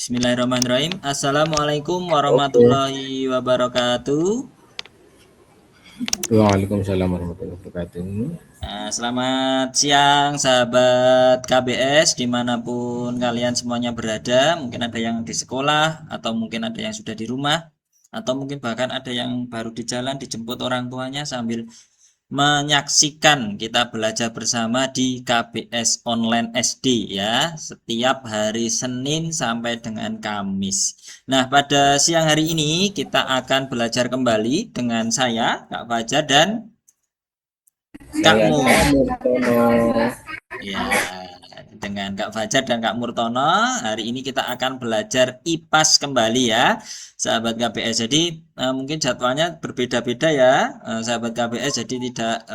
Bismillahirrahmanirrahim. Assalamualaikum Oke. warahmatullahi wabarakatuh. Waalaikumsalam warahmatullahi wabarakatuh. Selamat siang sahabat KBS dimanapun kalian semuanya berada. Mungkin ada yang di sekolah atau mungkin ada yang sudah di rumah atau mungkin bahkan ada yang baru di jalan dijemput orang tuanya sambil menyaksikan kita belajar bersama di KBS Online SD ya, setiap hari Senin sampai dengan Kamis. Nah, pada siang hari ini kita akan belajar kembali dengan saya, Kak Fajar dan Kak Saya Mur. Kak Murtono. Ya, dengan Kak Fajar dan Kak Murtono, hari ini kita akan belajar IPAS kembali ya, sahabat KBS. Jadi mungkin jadwalnya berbeda-beda ya, sahabat KBS. Jadi tidak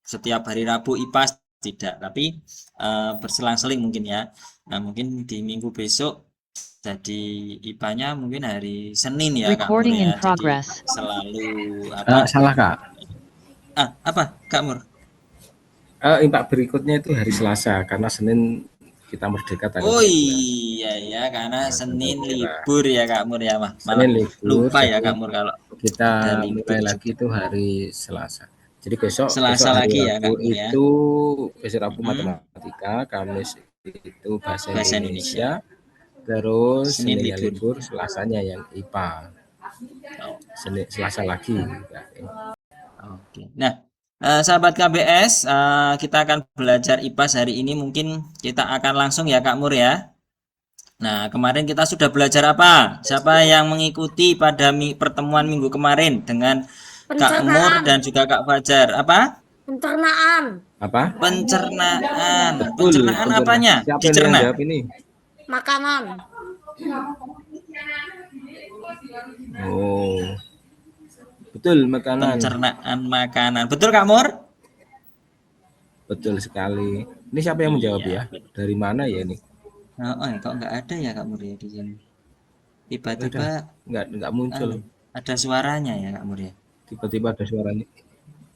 setiap hari Rabu IPAS tidak, tapi berselang-seling mungkin ya. Nah, mungkin di minggu besok jadi IPA-nya mungkin hari Senin ya Kak Mur Recording in ya. Jadi progress. selalu apa? Salah Kak. Apa Kak Mur? Impak berikutnya itu hari Selasa karena Senin kita merdeka tanggal Oh 17. iya ya, karena Nah, tanggal Senin merah. libur ya Kak Mur ya, malah Senin libur, lupa ya jadi Kak Mur kalau kita ada libur mulai lagi juga. itu hari Selasa. Jadi besok besok Selasa hari lagi ya Rabu Kak Mur ya. itu besok Rabu Mm-mm. matematika, Kamis itu bahasa Bahasa Indonesia, Indonesia. terus Senin Seninnya libur. libur, Selasanya yang IPA. Oh, Selasa lagi. oke. Nah, sahabat KBS, kita akan belajar IPAS hari ini. Mungkin kita akan langsung ya Kak Mur ya. Nah, kemarin kita sudah belajar apa? Siapa yang mengikuti pada pertemuan minggu kemarin dengan Kak Mur Pencernaan. dan juga Kak Fajar? Apa? Pencernaan. Apa? Pencernaan. Betul, Pencernaan betul. apanya? Siapa ini yang Dicerna. jawab ini? Makanan. Oh, betul makanan. Pencernaan makanan. Betul Kak Mur? Betul sekali. Ini siapa yang menjawab Iya. ya? Dari mana ya ini? Kok nggak ada ya Kak Mur ya di sini? Tiba-tiba Nggak muncul. ada suaranya ya Kak Mur ya? Tiba-tiba ada suaranya.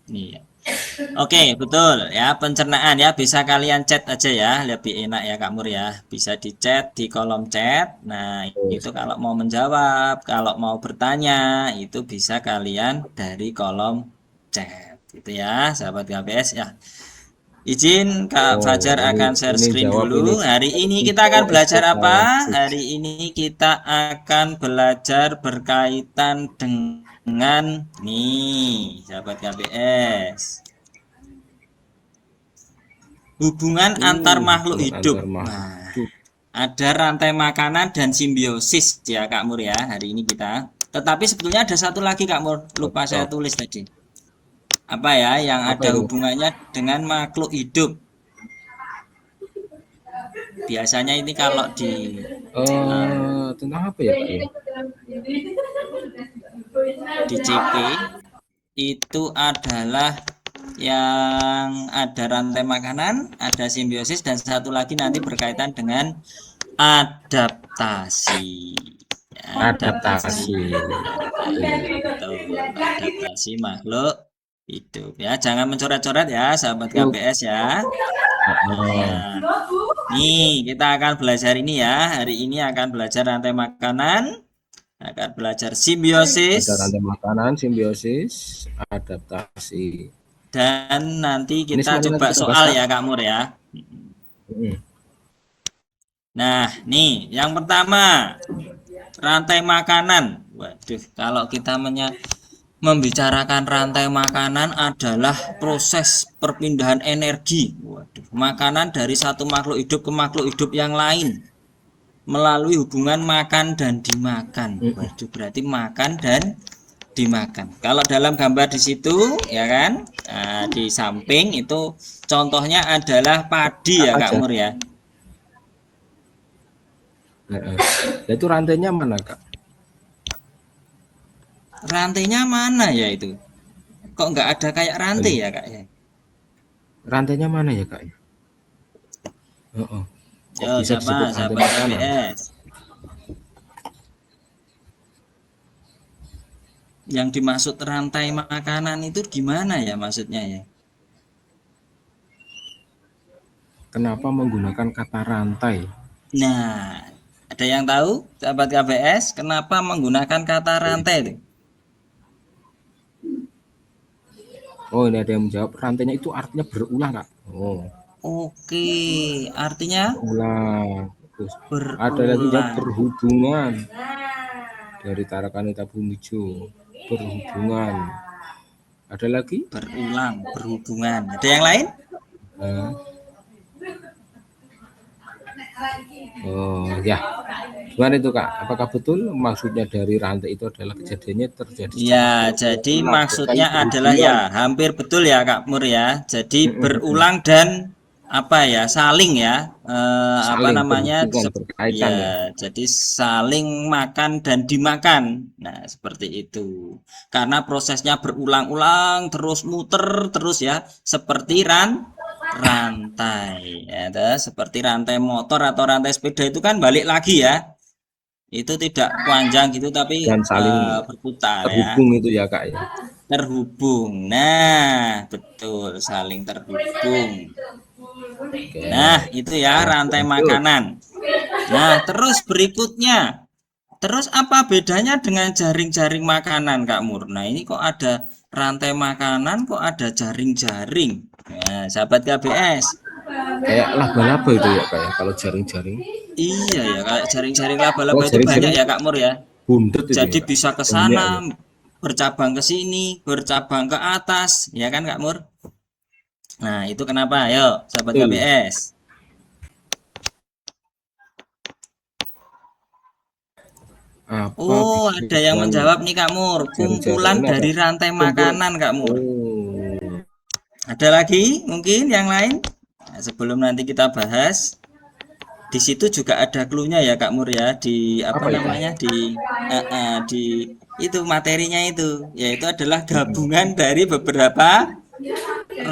Iya. Oke, betul ya, pencernaan ya, bisa kalian chat aja ya, lebih enak ya Kak Mur ya. Bisa di chat di kolom chat. Nah, itu kalau mau menjawab, kalau mau bertanya, itu bisa kalian dari kolom chat. Gitu ya, sahabat KBS ya. Izin Kak Oh, Fajar akan share ini screen jawab dulu. ini. Hari ini kita Iko akan belajar apa? SPK6. Hari ini kita akan belajar berkaitan dengan nih, sahabat KBS. Hubungan antar makhluk hidup. Antar makhluk Nah, hidup. ada rantai makanan dan simbiosis ya Kak Mur ya, hari ini kita. Tetapi sebetulnya ada satu lagi Kak Mur, lupa saya tulis tadi. Apa ya yang Apa ada itu? hubungannya dengan makhluk hidup? Biasanya ini kalau di Tentang apa ya Pak ya? di CP itu adalah yang ada rantai makanan, ada simbiosis, dan satu lagi nanti berkaitan dengan adaptasi. Adaptasi. Betul, adaptasi makhluk hidup ya. Jangan mencoret-coret ya, sahabat KBS ya. Nah, nih kita akan belajar ini ya. Hari ini akan belajar rantai makanan, akan belajar simbiosis, Ada rantai makanan, simbiosis, adaptasi. dan nanti kita Ini coba nanti kita bahas, soal Kak. ya Kak Mur ya. Hmm. Nah, nih yang pertama, rantai makanan. Waduh, kalau kita membicarakan rantai makanan adalah proses perpindahan energi. Waduh, makanan dari satu makhluk hidup ke makhluk hidup yang lain melalui hubungan makan dan dimakan. Waduh, berarti makan dan dimakan. Kalau dalam gambar di situ ya kan, nah, di samping itu contohnya adalah padi ya Kak Mur ya. Nah, itu rantainya mana Kak? Rantainya mana ya itu? Kok nggak ada kayak rantai ya Kak ya? Rantainya mana ya Kak? Kok Yo, bisa disebut rantai sahabat makanan? KBS. Yang dimaksud rantai makanan itu gimana ya maksudnya ya? Kenapa menggunakan kata rantai? Nah, Ada yang tahu, sahabat KBS, kenapa menggunakan kata rantai itu? Oh, ini ada yang menjawab, rantainya itu artinya berulang, Kak. Oh, Oke, artinya berulang. Terus ada lagi yang berulang. berhubungan dari Tarakanita Bumijo. Berhubungan. Ada lagi? Berulang, berhubungan. Ada yang lain? Nah, oh ya, gimana itu Kak? Apakah betul maksudnya dari rantai itu adalah kejadiannya terjadi secara Ya, jadi berulang, maksudnya bukan adalah berhubungan? ya hampir betul ya Kak Mur ya. Jadi berulang dan apa ya, saling ya, apa Saling namanya? berhubungan, berkaitan Ya, ya. jadi saling makan dan dimakan. Nah, seperti itu. Karena prosesnya berulang-ulang, terus muter terus ya, seperti rantai. Ya, seperti rantai motor atau rantai sepeda itu kan balik lagi ya. Itu tidak panjang gitu tapi Dan saling berputar ya, terhubung itu ya Kak ya. terhubung. Nah, betul, saling terhubung. Oke. Nah, itu ya rantai Lanjut. makanan. Nah, terus berikutnya. Terus apa bedanya dengan jaring-jaring makanan, Kak Mur? Nah, ini kok ada rantai makanan, kok ada jaring-jaring. Nah, sahabat KBS. Kayak laba-laba itu ya Kak ya, kalau jaring-jaring. Iya ya, kayak jaring-jaring Oh, laba-laba itu banyak jaring-jaring ya, Kak Mur ya. bundet itu ya Jadi Kak. bisa ke Banyak sana, ya. bercabang ke sini, bercabang ke atas, ya kan Kak Mur? Nah, itu kenapa? Ayo, sahabat Betul. KBS. Apa Oh, ada yang dengan menjawab nih Kak Mur. jaring-jaring Kumpulan ini apa? dari rantai Kumpulan. makanan Kak Mur. Oh, Ada lagi mungkin yang lain? Nah, sebelum nanti kita bahas, di situ juga ada clue-nya ya Kak Mur ya, di apa apa itu? namanya, di itu materinya itu, yaitu adalah gabungan dari beberapa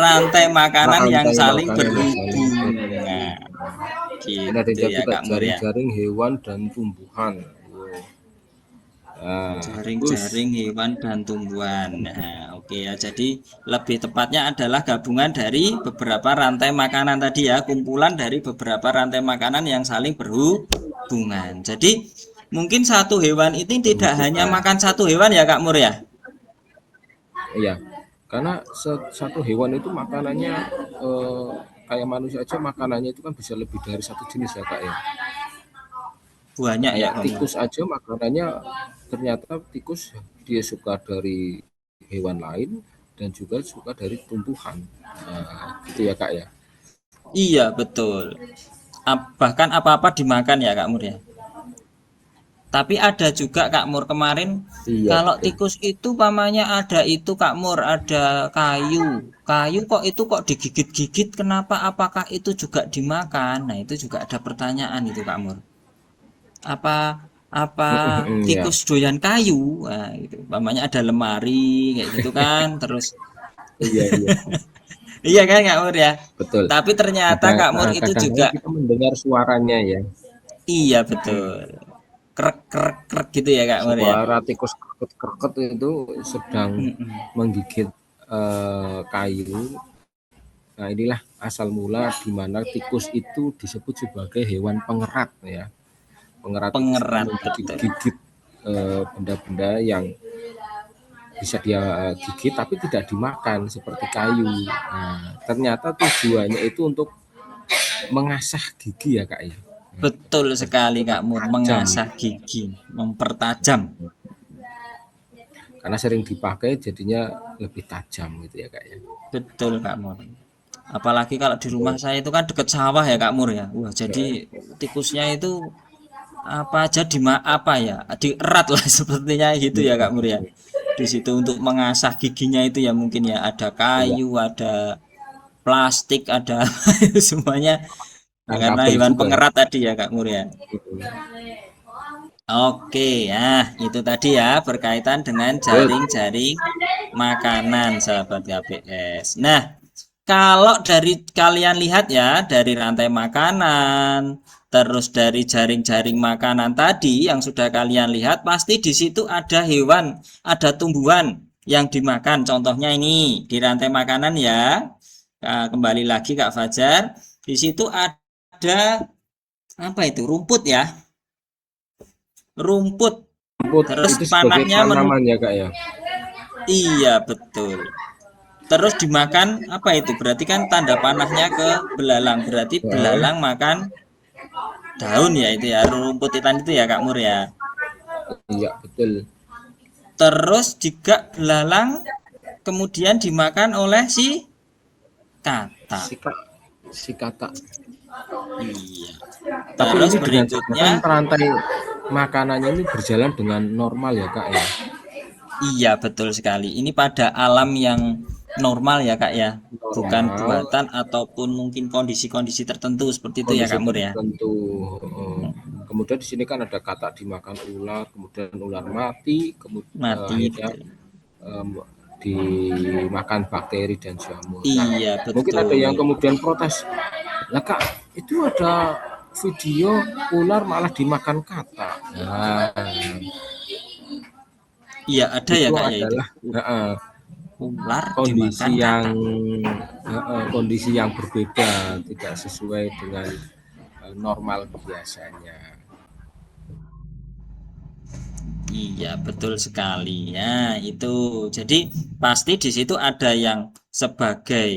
rantai makanan yang Rantai saling makanan yang saling berhubungan. berhubungan. Ini ada yang Gitu jawab ya juga Kak Mur ya. jaring-jaring hewan dan tumbuhan. Oh. Nah, terus Jaring-jaring hewan dan tumbuhan. Nah, oke ya. Jadi lebih tepatnya adalah gabungan dari beberapa rantai makanan tadi ya, kumpulan dari beberapa rantai makanan yang saling berhubungan. Jadi mungkin satu hewan ini tidak hanya berhubungan. makan satu hewan ya Kak Mur ya. Iya, karena satu hewan itu makanannya eh, kayak manusia aja makanannya itu kan bisa lebih dari satu jenis ya Kak ya. Banyak ya Kayak Kak Mur. tikus aja makanannya ternyata tikus dia suka dari hewan lain dan juga suka dari tumbuhan. Nah, gitu ya Kak ya. Iya, betul. Bahkan apa-apa dimakan ya Kak Mur ya. Tapi ada juga Kak Mur kemarin, Iya kalau betul. tikus itu pamannya ada itu Kak Mur, ada kayu. Kayu kok itu kok digigit-gigit, kenapa? Apakah itu juga dimakan? Nah, itu juga ada pertanyaan itu Kak Mur. Apa apa Iya, tikus doyan kayu? Nah, gitu. Pamannya ada lemari kayak gitu kan, terus iya, iya, iya kan Kak Mur ya. betul. Tapi ternyata Ada Kak Mur itu juga kadang-kadang kita mendengar suaranya ya. iya betul. Krek krek krek gitu ya Kak Mur ya. Suara tikus kerket-kerket itu sedang Mm-mm. menggigit kayu. Nah, inilah asal mula di mana tikus itu disebut sebagai hewan pengerat ya. Pengerat itu suka Pengerat betul. menggigit-gigit benda-benda yang bisa dia gigit tapi tidak dimakan seperti kayu. Nah, ternyata tujuannya itu untuk mengasah gigi ya Kak ya. Nah, Betul sekali Kak Mur, mempertajam mengasah gigi, mempertajam. karena sering dipakai jadinya lebih tajam gitu ya Kak ya. Betul Kak Mur. Apalagi kalau di rumah saya itu kan deket sawah ya Kak Mur ya. Wah, jadi tikusnya itu apa aja apa ya, dierat lah sepertinya gitu ya Kak Mur ya. Di situ untuk mengasah giginya itu ya mungkin ya ada Iya, kayu, ada plastik, ada itu semuanya dan karena kabel hewan juga. pengerat tadi ya Kak Mur ya. Oke, ya itu tadi ya berkaitan dengan Good. jaring-jaring makanan sahabat KPS. Nah, kalau dari kalian lihat ya dari rantai makanan, terus dari jaring-jaring makanan tadi yang sudah kalian lihat, pasti di situ ada hewan, ada tumbuhan yang dimakan. Contohnya ini di rantai makanan ya. Nah, kembali lagi Kak Fajar, di situ ada apa itu? Rumput ya. rumput. Rumput Terus itu sebagai panahnya tanaman ya Kak ya. iya betul. Terus dimakan apa itu? Berarti kan tanda panahnya ke belalang. Berarti Heeh. belalang makan daun ya itu ya, rumput hitam itu ya Kak Mur ya. Iya betul. Terus juga belalang kemudian dimakan oleh si katak. Si katak. Iya. Tapi Terus ini dengan berikutnya catatan rantai makanannya ini berjalan dengan normal ya Kak ya. iya betul sekali. Ini pada alam yang normal ya Kak ya. Bukan Normal, buatan ataupun mungkin kondisi-kondisi tertentu seperti itu ya kondisi Kak Mur ya. tertentu. Kemudian di sini kan ada katak dimakan ular, kemudian ular mati, kemudian Mati akhirnya betul. dimakan bakteri dan jamur. Nah, Iya mungkin ada betul. yang kemudian protes, lah Kak, itu ada video ular malah dimakan katak. Nah, Iya ada ya itu Kak ya itu. adalah Ular kondisi dimakan yang katak. kondisi yang berbeda, tidak sesuai dengan normal biasanya. Iya, betul sekali. Ya, itu. Jadi pasti di situ ada yang sebagai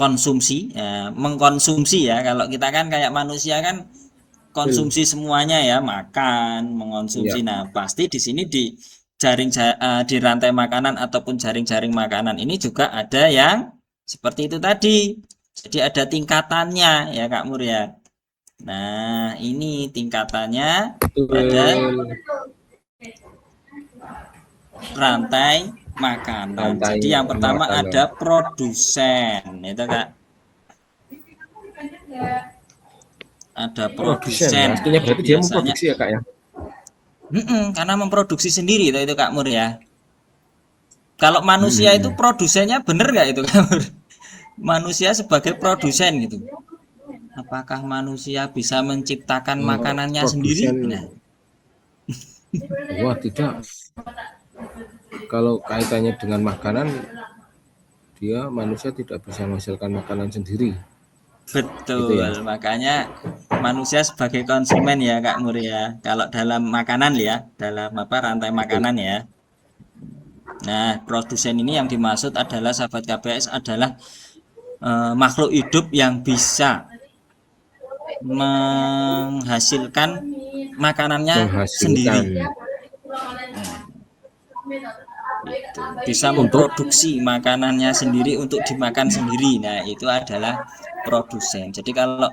konsumsi, ya, mengkonsumsi ya. Kalau kita kan kayak manusia kan Betul. konsumsi semuanya ya, makan, mengonsumsi. Iya, Nah, pasti di sini di di rantai makanan ataupun jaring-jaring makanan ini juga ada yang seperti itu tadi. Jadi ada tingkatannya ya, Kak Mur ya. Nah, ini tingkatannya pada betul. rantai makanan. Rantai Jadi yang pertama makanan. ada produsen, itu Kak. Ada Produsen ya, produsen. artinya Nah, berarti dia biasanya memproduksi ya Kak ya. karena memproduksi sendiri itu Kak Mur ya. Kalau manusia itu Hmm. produsennya bener nggak itu Kak Mur? Manusia sebagai produsen gitu. Apakah manusia bisa menciptakan makanannya sendiri? Produsen, Nah, wah tidak. Kalau kaitannya dengan makanan, dia manusia tidak bisa menghasilkan makanan sendiri. Gitu ya. betul. Makanya manusia sebagai konsumen ya Kak Mur ya. Kalau dalam makanan ya, dalam apa rantai Betul. makanan ya. Nah, produsen ini yang dimaksud adalah sahabat KBS adalah makhluk hidup yang bisa menghasilkan makanannya Menghasilkan sendiri. Itu bisa untuk memproduksi makanannya sendiri untuk dimakan sendiri. Nah, itu adalah produsen. Jadi kalau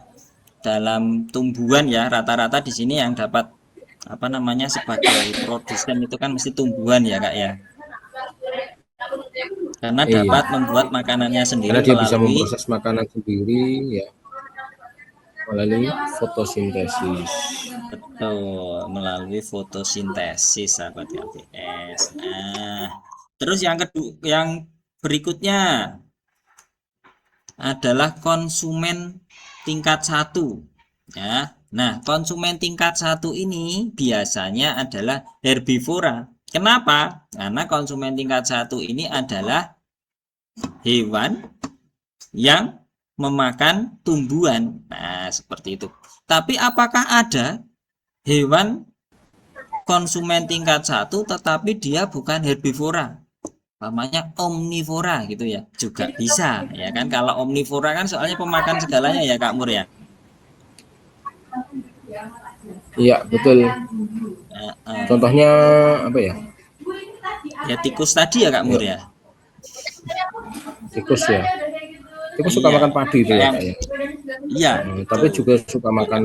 dalam tumbuhan ya rata-rata di sini yang dapat apa namanya sebagai produsen itu kan mesti tumbuhan ya Kak ya. Karena iya, dapat membuat makanannya sendiri karena dia bisa melalui memproses makanan sendiri ya melalui fotosintesis. betul melalui fotosintesis sahabat KBS. Nah, terus yang kedua yang berikutnya adalah konsumen tingkat satu ya. Nah, konsumen tingkat satu ini biasanya adalah herbivora. Kenapa? Karena konsumen tingkat satu ini adalah hewan yang memakan tumbuhan. Nah, seperti itu. Tapi apakah ada hewan konsumen tingkat satu tetapi dia bukan herbivora? Namanya omnivora gitu ya. Juga bisa ya kan. Kalau omnivora kan soalnya pemakan segalanya ya Kak Mur ya. Iya, betul. Uh, Contohnya apa ya? ya tikus tadi ya Kak Mur Ya, ya. tikus ya. Tikus suka Iya, makan padi itu ya yang Kak ya. iya Tapi betul. juga suka makan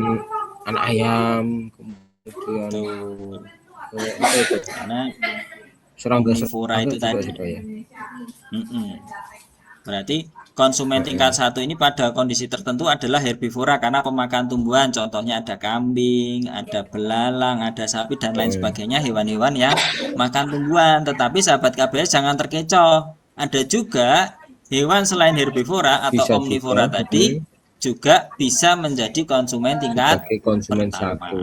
anak ayam, kemudian Betul. apa itu? Karena omnivora Serangga itu juga tadi. suka ya. Mm-mm. Berarti konsumen tingkat satu ini pada kondisi tertentu adalah herbivora karena pemakan tumbuhan. Contohnya ada kambing, ada belalang, ada sapi dan lain sebagainya hewan-hewan yang makan tumbuhan. Tetapi sahabat KBS jangan terkecoh. Ada juga hewan selain herbivora atau Bisa juga omnivora tadi juga bisa menjadi konsumen tingkat sebagai konsumen pertama. satu.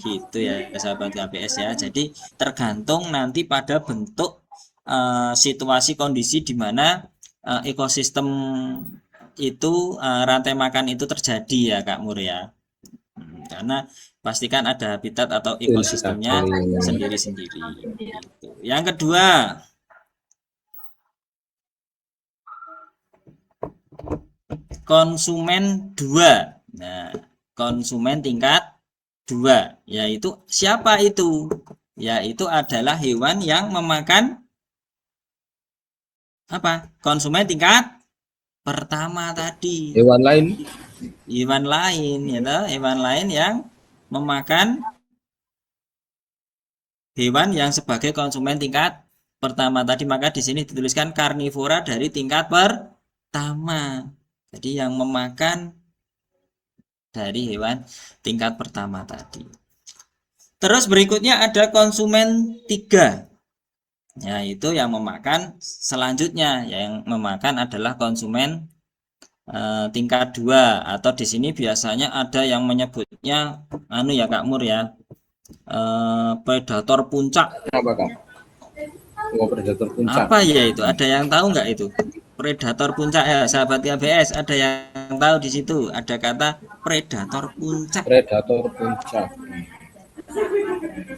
Gitu ya sahabat KBS ya. Jadi tergantung nanti pada bentuk situasi kondisi di mana ekosistem itu rantai makan itu terjadi ya Kak Mur ya. karena pastikan ada habitat atau ekosistemnya sendiri-sendiri. Gitu. Yang kedua, konsumen 2. Nah, konsumen tingkat 2, yaitu siapa itu? Yaitu adalah hewan yang memakan apa? Konsumen tingkat pertama tadi. Hewan lain, Hewan lain, ya toh? Hewan lain yang memakan hewan yang sebagai konsumen tingkat pertama tadi, maka di sini dituliskan karnivora dari tingkat pertama. Jadi yang memakan dari hewan tingkat pertama tadi. Terus berikutnya ada konsumen 3. Yaitu yang memakan selanjutnya, yang memakan adalah konsumen tingkat 2, atau di sini biasanya ada yang menyebutnya anu ya Kak Mur ya, predator puncak. apa Kak? Oh, predator puncak. Apa ya itu? Ada yang tahu nggak itu? Predator puncak ya, sahabat KBS, ada yang tahu di situ? Ada kata predator puncak. Predator puncak.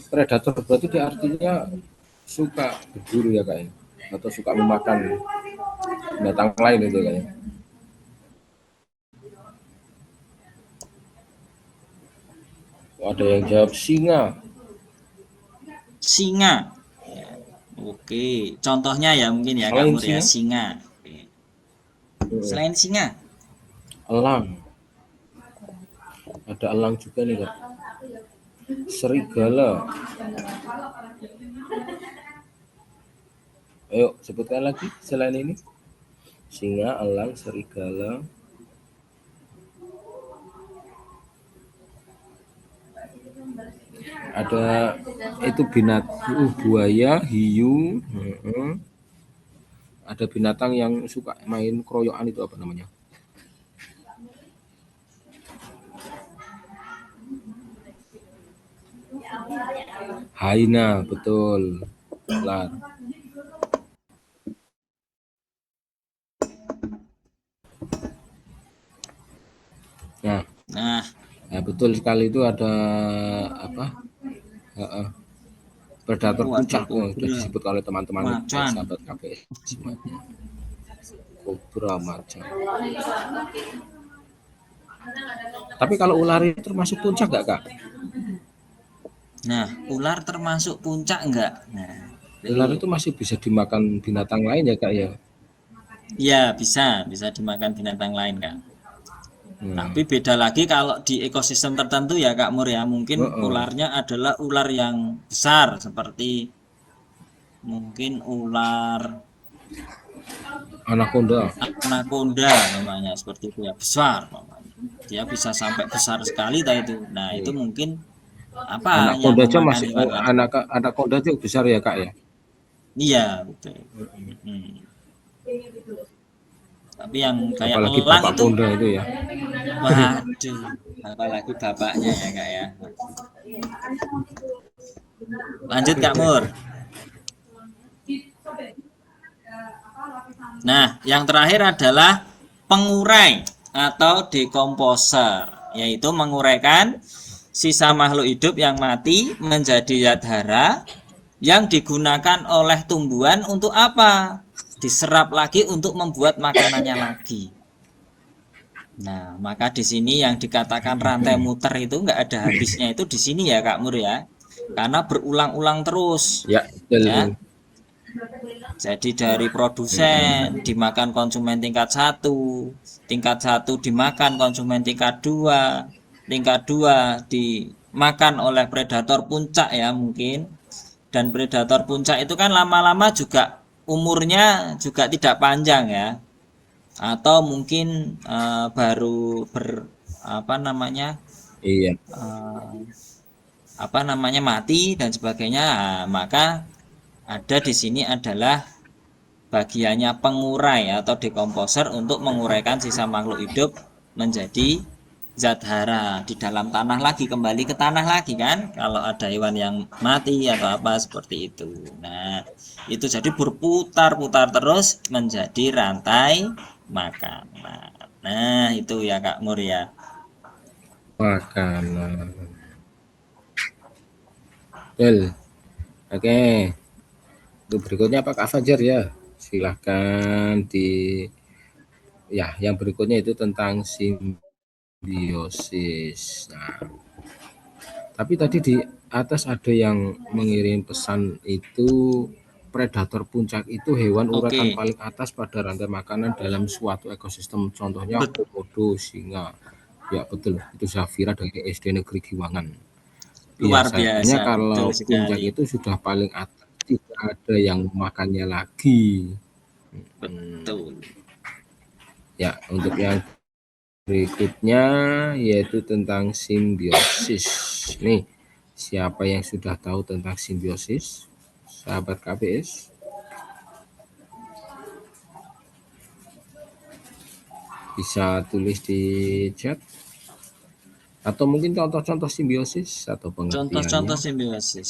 Predator berarti dia artinya suka berburu ya Kak ya? Atau suka memakan binatang lain itu kayaknya. Ada yang jawab singa. Singa. Ya, oke, contohnya ya mungkin ya Kak Selain Mur ya, singa. Oke. Selain singa, Elang. Ada elang juga nih Kak. Serigala. Ayo sebutkan lagi selain ini. Singa, elang, serigala. Ada itu binatang buaya, hiu. Ada binatang yang suka main keroyokan itu apa namanya? Haina, betul. Ular. nah Ya, betul sekali itu ada apa? Predator waduh, puncak sudah kobra, disebut oleh teman-teman macan. sahabat KPS semuanya. Kobra, macan. Tapi kalau ular itu termasuk puncak nggak Kak? Nah, ular termasuk puncak enggak? Nah, Ular itu masih bisa dimakan binatang lain ya Kak ya? ya bisa dimakan binatang lain Kak. Tapi Hmm. beda lagi kalau di ekosistem tertentu ya Kak Mur ya, mungkin ularnya adalah ular yang besar seperti mungkin ular Anaconda. anaconda namanya, seperti itu ya, besar namanya. Dia bisa sampai besar sekali itu. Nah, itu mungkin apa yang Anaconda aja memakan masih hewan lain. Anaconda itu besar ya Kak ya? Iya, betul. Tapi yang kayak Apalagi elang Bapak itu, Konda itu ya. waduh, apalagi bapaknya ya Kak ya. Lanjut Kak Mur. Nah, yang terakhir adalah pengurai atau dekomposer, yaitu menguraikan sisa makhluk hidup yang mati menjadi zat hara yang digunakan oleh tumbuhan untuk apa? Diserap lagi untuk membuat makanannya lagi. Nah, maka di sini yang dikatakan rantai muter itu enggak ada habisnya itu di sini ya Kak Mur ya. Karena berulang-ulang terus. Ya, betul. Ya. Jadi dari produsen dimakan konsumen tingkat 1, tingkat 1 dimakan konsumen tingkat 2, tingkat 2 dimakan oleh predator puncak ya mungkin. Dan predator puncak itu kan lama-lama juga umurnya juga tidak panjang ya. Atau mungkin baru Iya. mati dan sebagainya. Nah, maka ada di sini adalah bagiannya pengurai atau dekomposer untuk menguraikan sisa makhluk hidup menjadi zat hara di dalam tanah lagi, kembali ke tanah lagi kan, kalau ada hewan yang mati atau apa seperti itu. Nah, itu jadi berputar-putar terus menjadi rantai makanan. Nah, itu ya Kak Mur ya. makanan. Betul. Oke. Untuk berikutnya Pak Kak Fajar ya. Silahkan yang berikutnya itu tentang simbiosis. Nah, tapi tadi di atas ada yang mengirim pesan itu predator puncak itu hewan urutan Oke, paling atas pada rantai makanan dalam suatu ekosistem. Contohnya bet- komodo, singa. Ya betul, itu Zafira dari SD Negeri Giwangan. luar Biasanya biasa, betul kalau puncak sekali. itu sudah paling atas, tidak ada yang makannya lagi. Betul. Ya, untuk yang berikutnya yaitu tentang simbiosis. Nih, siapa yang sudah tahu tentang simbiosis? Sahabat KBS, bisa tulis di chat atau mungkin contoh-contoh simbiosis atau Contoh-contoh pengertiannya. simbiosis.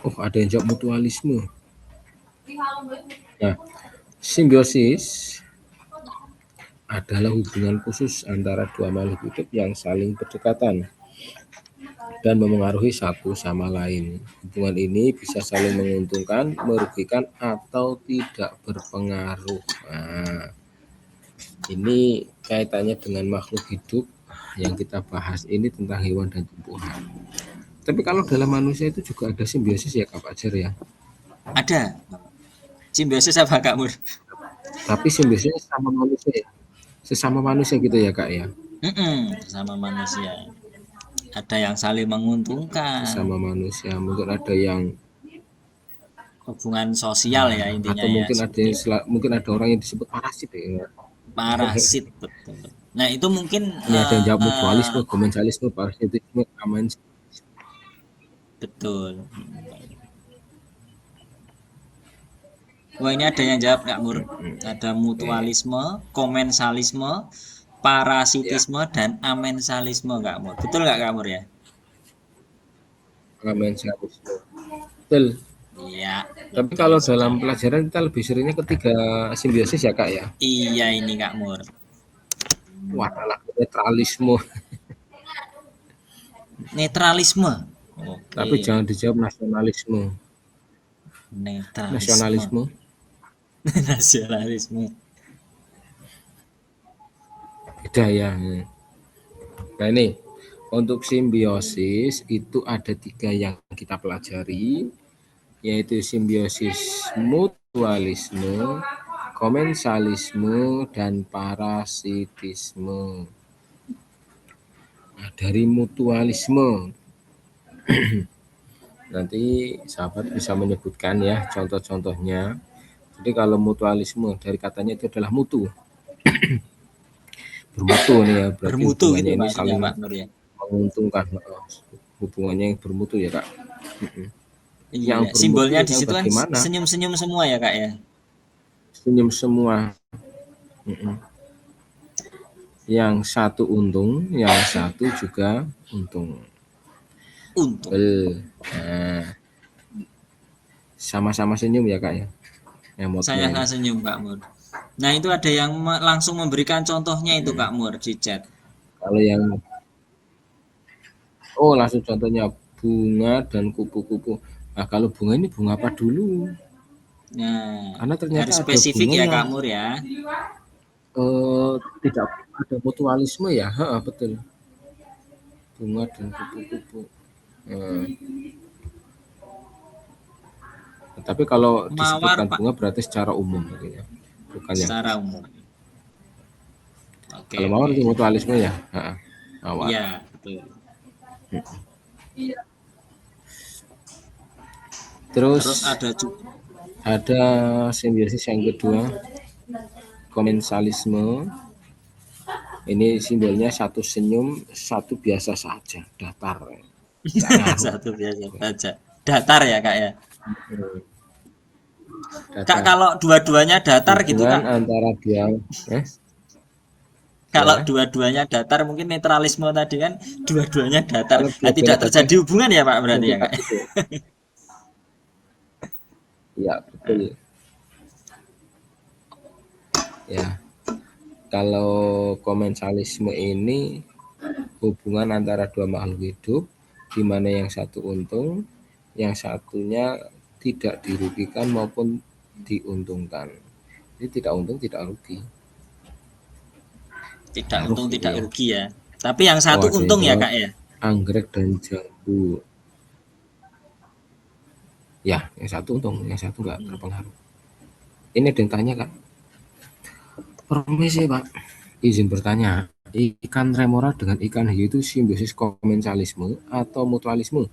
Oh, ada yang jawab mutualisme. Nah, simbiosis adalah hubungan khusus antara dua makhluk hidup yang saling berdekatan dan memengaruhi satu sama lain. Hubungan ini bisa saling menguntungkan, merugikan, atau tidak berpengaruh. Nah, ini kaitannya dengan makhluk hidup yang kita bahas ini tentang hewan dan tumbuhan. Tapi kalau dalam manusia itu juga ada simbiosis ya Kak Fajar ya. Ada simbiosis apa Kak Mur? Tapi simbiosis sama manusia ya. Sesama manusia gitu ya Kak ya. Sama manusia. Ada yang saling menguntungkan, Sesama manusia mungkin ada yang hubungan sosial ya intinya atau ya mungkin ada seperti yang itu. mungkin ada orang yang disebut parasit ya. Parasit betul. Nah itu mungkin Ini ada yang jawab mutualisme, komensalisme, parasitisme, aman. betul. Wah ini ada yang jawab Kak Mur. Ada mutualisme, komensalisme, Ya, parasitisme, dan amensalisme Kak Mur. Betul nggak Kak Mur ya? komensalisme. Betul. Iya, Tapi betul kalau dalam sekali. pelajaran kita lebih seringnya ketiga simbiosis ya Kak ya. Iya ini Kak Mur. Wah, anak netralisme. Netralisme. Tapi Oke, jangan dijawab nasionalisme. netralisme. Nasionalisme Nasionalisme. beda ya. Nah ini untuk simbiosis itu ada tiga yang kita pelajari, yaitu simbiosis mutualisme, komensalisme, dan parasitisme. Nah, dari mutualisme nanti sahabat bisa menyebutkan ya contoh-contohnya. Jadi kalau mutualisme dari katanya itu adalah mutu, bermutu nih ya, berarti Bermutu gitu hubungannya ini maksudnya saling Pak Nur ya. menguntungkan. Hubungannya yang bermutu ya Kak. Yang Iya, bermutu simbolnya di yang situ kan bagaimana? senyum-senyum semua ya Kak ya. Senyum semua. Yang satu untung, yang satu juga untung. Untung. Nah, sama-sama senyum ya Kak ya, emotnya Saya ini. senyum Kak Mur. Nah itu ada yang langsung memberikan contohnya itu Kak Mur di chat. Kalau yang langsung contohnya bunga dan kupu-kupu. Nah kalau bunga ini bunga apa dulu? Nah Karena ternyata harus ada spesifik bunga ya yang Kak Mur ya. tidak ada mutualisme ya. Betul, bunga dan kupu-kupu. Tapi kalau Mawar disebutkan Pak bunga berarti secara umum ya, bukan yang secara umum. Oke kalau mawar oke. itu mutualisme ya. Mawar. Iya betul. Terus Terus ada juga ada simbiosis yang kedua, komensalisme. Ini simbolnya satu senyum, satu biasa saja, datar, nggak ngaruh. satu biasa saja. Datar ya Kak ya. Kak Datar. kalau dua-duanya datar gitu Hubungan Kak. antara dua, Kalau gimana? dua-duanya datar mungkin netralisme tadi kan dua-duanya datar. Kalau Nah, tidak dua-duanya datar, terjadi hubungan ya Pak berarti ya Kak. negatif ya. Iya betul. Ya, kalau komensalisme ini hubungan antara dua makhluk hidup di mana yang satu untung, yang satunya tidak dirugikan maupun diuntungkan. Jadi tidak untung, tidak rugi. Tidak Ngaruh untung gitu tidak ya. rugi ya. Tapi yang Oh, satu ada yang untung ya jawab Kak ya. anggrek dan jambu. Ya, yang satu untung, yang satu nggak terpengaruh. Ini ada yang tanya, Kak. Permisi, Pak. Izin bertanya, ikan remora dengan ikan hiu itu simbiosis komensalisme atau mutualisme?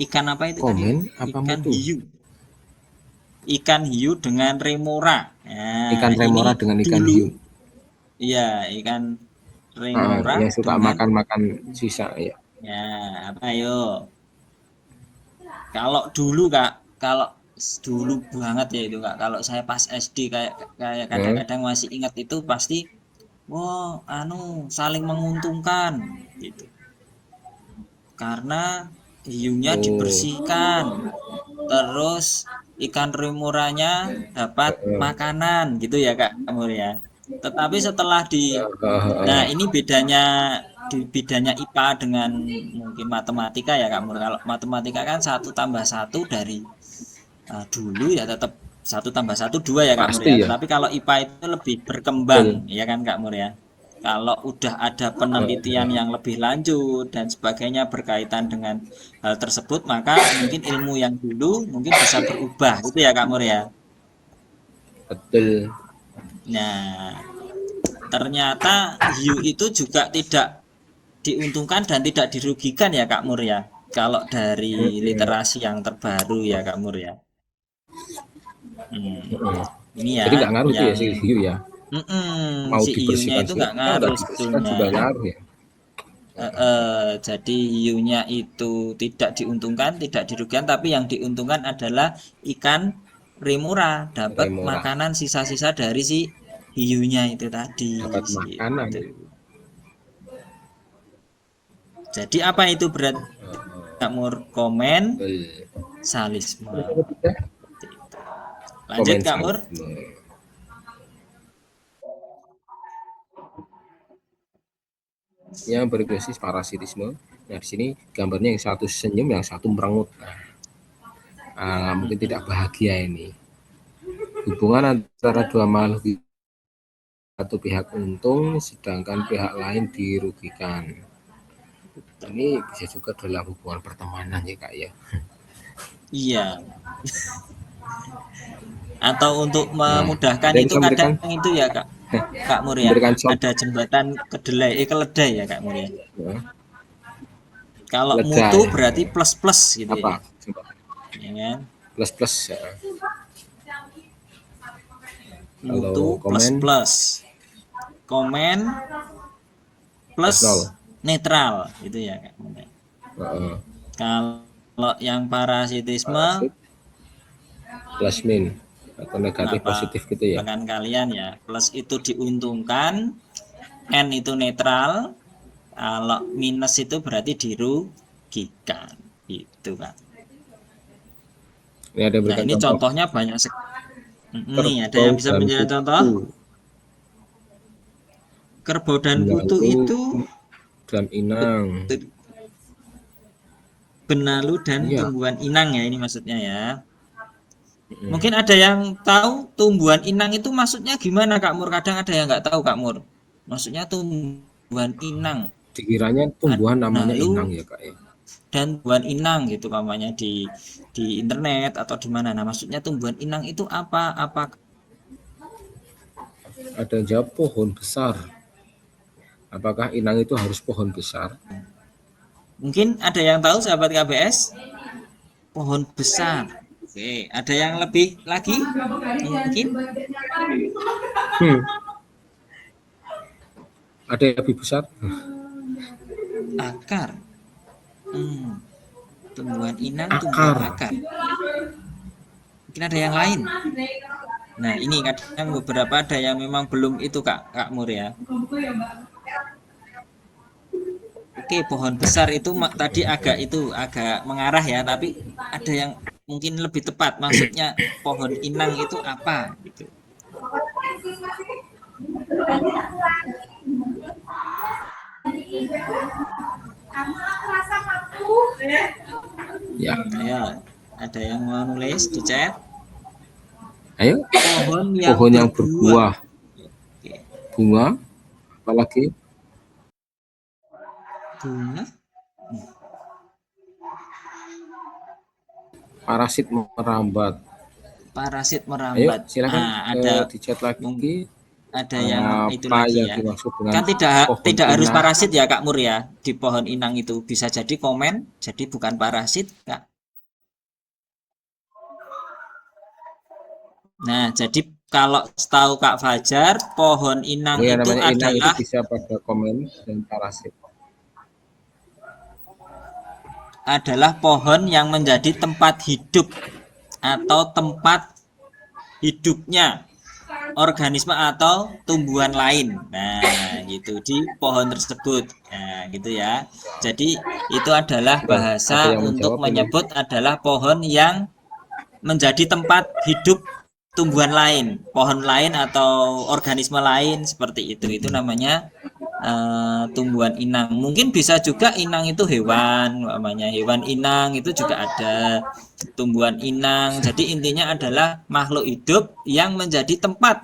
Ikan apa itu tadi? Komen apa Ikan mutu? hiu. Ikan hiu dengan remora. Nah, Ikan ini remora dengan ikan dulu hiu. ya ikan remora Yang suka dengan makan-makan sisa ya. ya apa yo? Kalau dulu Kak, kalau dulu banget ya itu Kak. Kalau saya pas SD kayak kayak Eh, kadang-kadang masih ingat itu pasti wah anu saling menguntungkan gitu. Karena hiunya oh, dibersihkan, terus ikan remoranya dapat makanan gitu ya Kak Mur ya. Tetapi setelah nah eh, ini bedanya di bedanya IPA dengan mungkin matematika ya Kak Mur. Kalau matematika kan satu tambah satu dari dulu ya tetap satu tambah satu dua ya Kak Mur pasti ya. ya. Tetapi kalau IPA itu lebih berkembang Betul. ya kan Kak Mur ya. Kalau udah ada penelitian yang lebih lanjut dan sebagainya berkaitan dengan hal tersebut, maka mungkin ilmu yang dulu mungkin bisa berubah gitu ya Kak Mur ya. Betul. Nah, ternyata hiu itu juga tidak diuntungkan dan tidak dirugikan ya Kak Mur ya. Kalau dari literasi yang terbaru ya Kak Mur ya. Hmm. Ini ya Jadi nggak ngaruh tuh ya yang si hiu ya. Mau si hiunya dibersihkan itu nggak semua, nggak ngaruh dibersihkan sebetulnya. juga ngaruh ya. Jadi hiunya itu tidak diuntungkan, tidak dirugikan, tapi yang diuntungkan adalah ikan remora dapat Remora makanan sisa-sisa dari si hiunya itu tadi. dapat makanan. Gitu. Jadi apa itu berarti Kak Mur? Komen Betul. salisme. Ketiga, Lanjut Kak Mur. komensalisme. Yang berbasis parasitisme. Nah, di sini gambarnya yang satu senyum, yang satu merengut. Mungkin tidak bahagia ini. Hubungan antara dua makhluk, satu pihak untung, sedangkan pihak lain dirugikan. Ini bisa juga dalam hubungan pertemanan ya Kak ya. Iya. Atau untuk Nah, memudahkan ada yang itu bisa kadang memberikan itu ya Kak Mur ya. memberikan contoh Ada jembatan kedelai, keledai ya Kak Mur ya. ya, Kalau mutu ledai berarti plus plus gitu ya. apa? Coba. Ya kan? Plus plus ya. Mutu Kalau plus komen plus. Komen plus plus nol. netral gitu ya Kak Mur ya. Heeh. Kalau yang parasitisme Parasit plus min atau negatif apa positif gitu ya. dengan kalian ya. Plus itu diuntungkan, N itu netral, kalau minus itu berarti dirugikan gitu kan. Ini ada yang Nah berikan ini contoh contohnya banyak sekali. Nih ada kerbau yang bisa dan menjadi contoh. kutu, Kerbau dan kutu benalu itu dan inang. benalu dan Iya. tumbuhan inang ya ini maksudnya ya. Mungkin ada yang tahu tumbuhan inang itu maksudnya gimana Kak Mur? Kadang ada yang nggak tahu Kak Mur. Maksudnya tumbuhan inang. Dikiranya tumbuhan namanya Benalu inang ya Kak ya. dan tumbuhan inang gitu kampanye di internet atau di mana. Nah, maksudnya tumbuhan inang itu apa? Apa Ada yang jawab pohon besar. Apakah inang itu harus pohon besar? mungkin ada yang tahu sahabat KBS? Pohon besar. Oke, ada yang lebih lagi? Mungkin Hmm. Ada yang lebih besar? akar. Tumbuhan inang, tumbuhan akar. Mungkin ada yang lain. Nah, ini kadang beberapa ada yang memang belum itu Kak Mur ya. Oke, pohon besar itu tadi agak mengarah ya, tapi ada yang mungkin lebih tepat maksudnya pohon inang itu apa gitu. Ya, Ayo, ada yang mau nulis di chat? ayo. Pohon yang Pohon yang berbuah. berbuah, Oke. bunga, apalagi Bunga. parasit merambat. Parasit Ayo, merambat. silakan Ada di chat lagi yang itu apa lagi yang ya. dimaksud dengan Kan pohon tidak harus inang. parasit ya Kak Mur ya. Di pohon inang itu bisa jadi komen, jadi bukan parasit Kak. Nah, jadi kalau setahu Kak Fajar, pohon inang Ya, itu namanya inang itu adalah bisa pada komen dan parasit. pohon yang menjadi tempat hidup atau tempat hidupnya organisme atau tumbuhan lain. Nah, gitu di pohon tersebut. Nah, gitu ya. Jadi itu adalah Ada bahasa yang untuk menjawab ini? menyebut adalah pohon yang menjadi tempat hidup tumbuhan lain, pohon lain atau organisme lain seperti itu. Itu namanya tumbuhan inang. Mungkin bisa juga inang itu hewan, namanya hewan inang itu juga ada tumbuhan inang. Jadi intinya adalah makhluk hidup yang menjadi tempat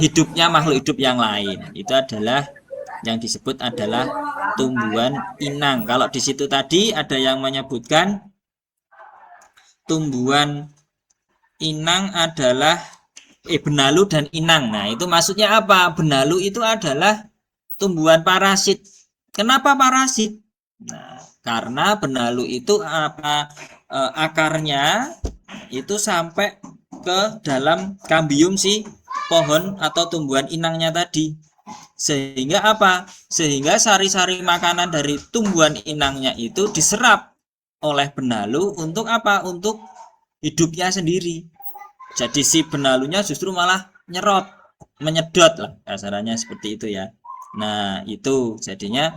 hidupnya makhluk hidup yang lain. Itu adalah yang disebut adalah tumbuhan inang. Kalau di situ tadi ada yang menyebutkan tumbuhan inang adalah benalu dan inang. Nah, itu maksudnya apa? Benalu itu adalah tumbuhan parasit. Kenapa parasit? Nah, karena benalu itu akarnya itu sampai ke dalam kambium si pohon atau tumbuhan inangnya tadi. Sehingga apa? Sehingga sari-sari makanan dari tumbuhan inangnya itu diserap oleh benalu untuk apa? Untuk hidupnya sendiri. Jadi si benalunya justru malah menyedot lah kasarannya seperti itu ya. Nah, itu jadinya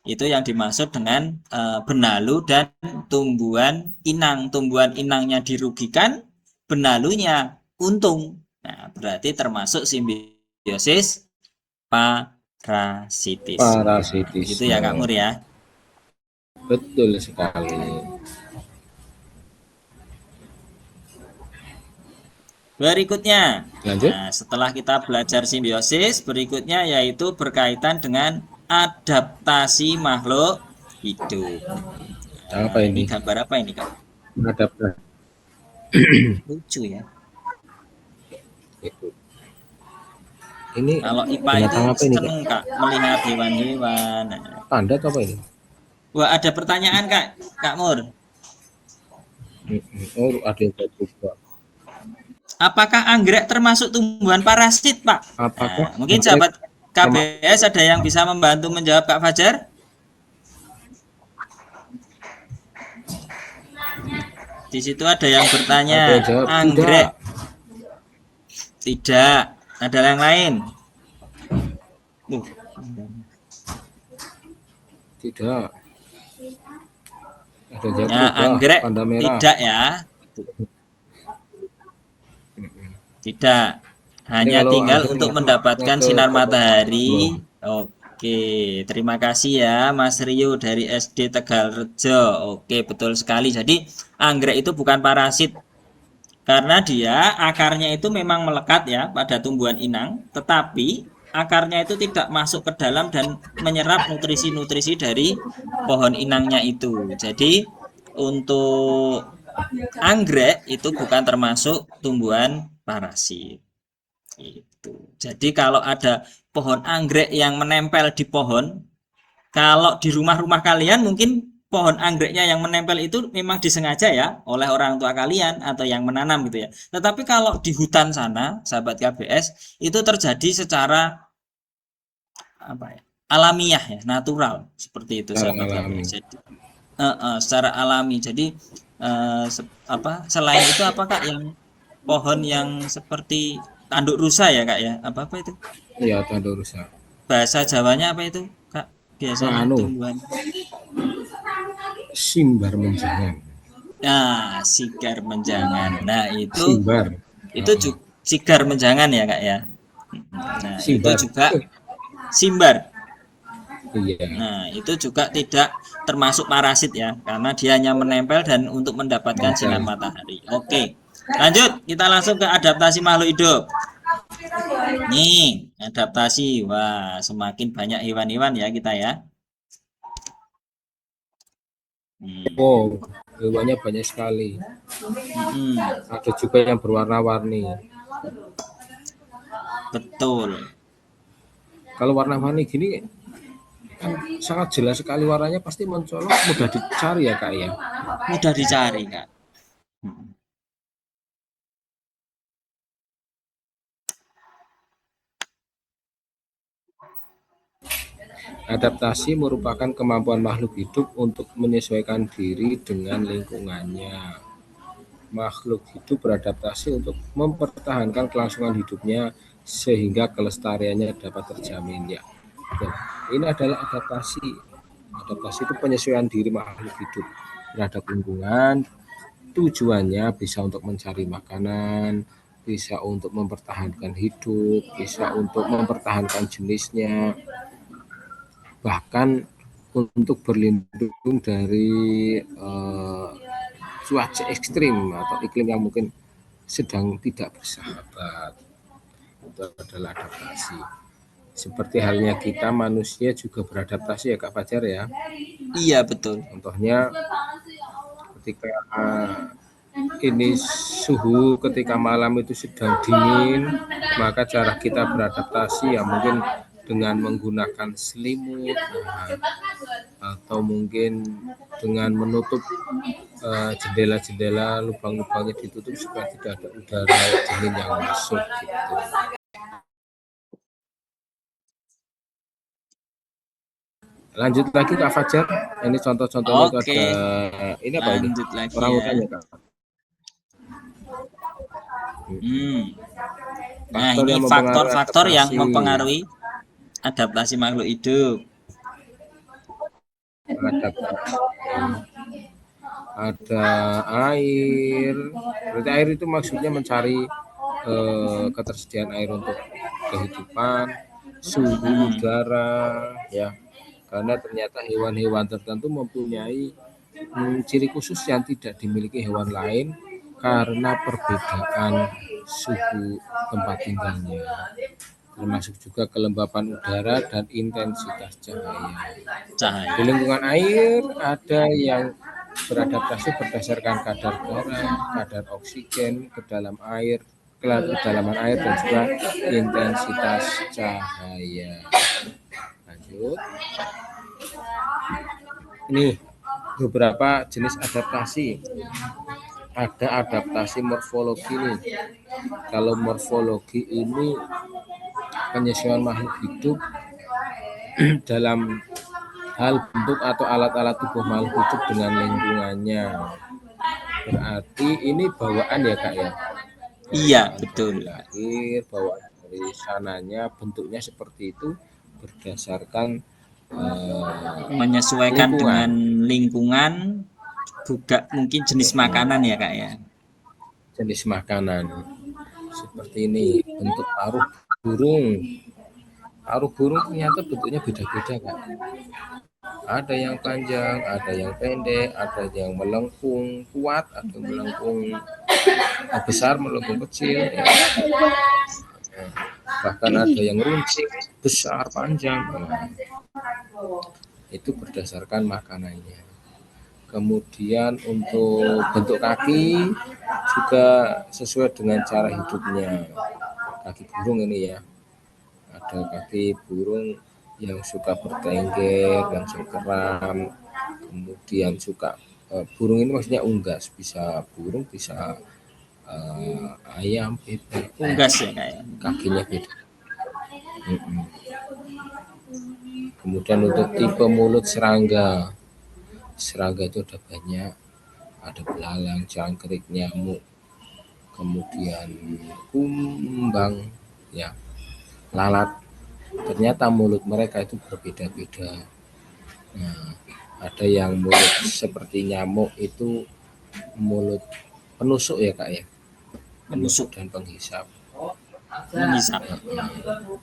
itu yang dimaksud dengan benalu dan tumbuhan inang. Tumbuhan inangnya dirugikan, benalunya untung. Nah, berarti termasuk simbiosis parasitisme. Gitu ya Kak Parasitisme. Mur ya. Betul sekali. Berikutnya, Lanjut. nah, setelah kita belajar simbiosis, berikutnya yaitu berkaitan dengan adaptasi makhluk hidup. Apa Nah, ini ini? gambar apa ini Kak? Adaptasi. Lucu ya. Itu. Ini Kalau IPA itu binatang apa ini, Kak? seneng Kak melihat hewan-hewan. Panda atau apa ini? Wah, ada pertanyaan Kak Mur. Oh, ada yang juga. Apakah anggrek termasuk tumbuhan parasit, Pak? Apakah Nah, mungkin anggrek sahabat KBS ada yang bisa membantu menjawab Kak Fajar? Di situ ada yang bertanya, Ada yang jawab, anggrek. Tidak. Ada yang lain? Tidak. Ada yang jawab Ya, anggrek panda merah. tidak ya. Tidak. Hanya kalau tinggal anggrek untuk itu mendapatkan ke sinar belum. matahari. Oke, terima kasih ya Mas Rio dari SD Tegalrejo. Oke, betul sekali. Jadi anggrek itu bukan parasit karena dia akarnya itu memang melekat ya pada tumbuhan inang, tetapi akarnya itu tidak masuk ke dalam dan menyerap nutrisi-nutrisi dari pohon inangnya itu. Jadi untuk anggrek itu bukan termasuk tumbuhan parasit. Itu. Jadi kalau ada pohon anggrek yang menempel di pohon, kalau di rumah-rumah kalian mungkin pohon anggreknya yang menempel itu memang disengaja ya oleh orang tua kalian atau yang menanam gitu ya. Tetapi kalau di hutan sana, sahabat KBS, itu terjadi secara apa ya? Alamiah ya, natural seperti itu sahabat KBS. Jadi secara alami. Jadi selain itu apakah yang pohon yang seperti tanduk rusa ya Kak ya? Apa itu? Iya, tanduk rusa. Bahasa Jawanya apa itu Kak? Biasanya Anu. tumbuhan Simbar menjangan. Nah, sigar menjangan. Nah, Simbar. itu sigar menjangan ya, Kak ya. Nah, itu Simbar. juga simbar. Iya. Nah, itu juga tidak termasuk parasit ya, karena dia hanya menempel dan untuk mendapatkan sinar matahari. Oke, lanjut kita langsung ke adaptasi makhluk hidup. Nih, adaptasi. Wah, semakin banyak hewan-hewan ya kita ya. Oh, hewannya banyak sekali. Ada juga yang berwarna-warni. Betul. Kalau warna-warni gini kan sangat jelas sekali warnanya, pasti mencolok, mudah dicari ya Kak ya. Mudah dicari, Kak. Adaptasi merupakan kemampuan makhluk hidup untuk menyesuaikan diri dengan lingkungannya. Makhluk hidup beradaptasi untuk mempertahankan kelangsungan hidupnya sehingga kelestariannya dapat terjamin ya. Dan ini adalah adaptasi. Adaptasi itu penyesuaian diri makhluk hidup terhadap lingkungan. Tujuannya bisa untuk mencari makanan, bisa untuk mempertahankan hidup, bisa untuk mempertahankan jenisnya, bahkan untuk berlindung dari cuaca ekstrim atau iklim yang mungkin sedang tidak bersahabat. Itu adalah adaptasi. Seperti halnya kita manusia juga beradaptasi ya Kak Fajar ya. Iya, betul. Contohnya ketika ini suhu ketika malam itu sedang dingin, maka cara kita beradaptasi ya mungkin dengan menggunakan selimut, atau mungkin dengan menutup jendela-jendela, lubang-lubangnya ditutup supaya tidak ada udara dingin yang masuk gitu. Lanjut lagi Kak Fajar, ini contoh-contohnya itu ada ini apa ini? Lanjut lagi Orangutan ya. ya Kak. Nah, ini faktor-faktor yang mempengaruhi adaptasi makhluk hidup. Ada air, berarti air itu maksudnya mencari ketersediaan air untuk kehidupan, suhu udara ya, karena ternyata hewan-hewan tertentu mempunyai ciri khusus yang tidak dimiliki hewan lain karena perbedaan suhu tempat tinggalnya, termasuk juga kelembapan udara dan intensitas cahaya. Di lingkungan air ada yang beradaptasi berdasarkan kadar garam, kadar oksigen ke dalam air, kedalaman air, dan juga intensitas cahaya. Lanjut. Ini beberapa jenis adaptasi. Ada adaptasi morfologi nih. Kalau morfologi ini penyesuaian makhluk hidup dalam hal bentuk atau alat-alat tubuh makhluk hidup dengan lingkungannya. Berarti ini bawaan ya Kak ya? Iya, betul. Lahir, bawaan dari sananya, bentuknya seperti itu berdasarkan menyesuaikan dengan lingkungan, juga mungkin jenis makanan ya Kak ya. Jenis makanan seperti ini, bentuk paruh burung. Paruh burung ternyata bentuknya beda-beda Kak. Ada yang panjang, ada yang pendek, ada yang melengkung kuat, ada yang melengkung besar, melengkung kecil ya. Bahkan ada yang runcing, besar, panjang. Itu berdasarkan makanannya. Kemudian untuk bentuk kaki juga sesuai dengan cara hidupnya. Kaki burung ini ya, ada kaki burung yang suka bertengger, yang cengkeram, kemudian suka burung ini maksudnya unggas, bisa burung, bisa ayam, bebek, unggas ya kayak kakinya beda. Kemudian untuk tipe mulut serangga, serangga itu ada banyak, ada belalang, jangkrik, nyamuk, kemudian kumbang, ya, lalat. Ternyata mulut mereka itu berbeda-beda. Nah, Ada yang mulut seperti nyamuk itu mulut penusuk ya Kak ya, penusuk Penusuk, dan penghisap. menghisap.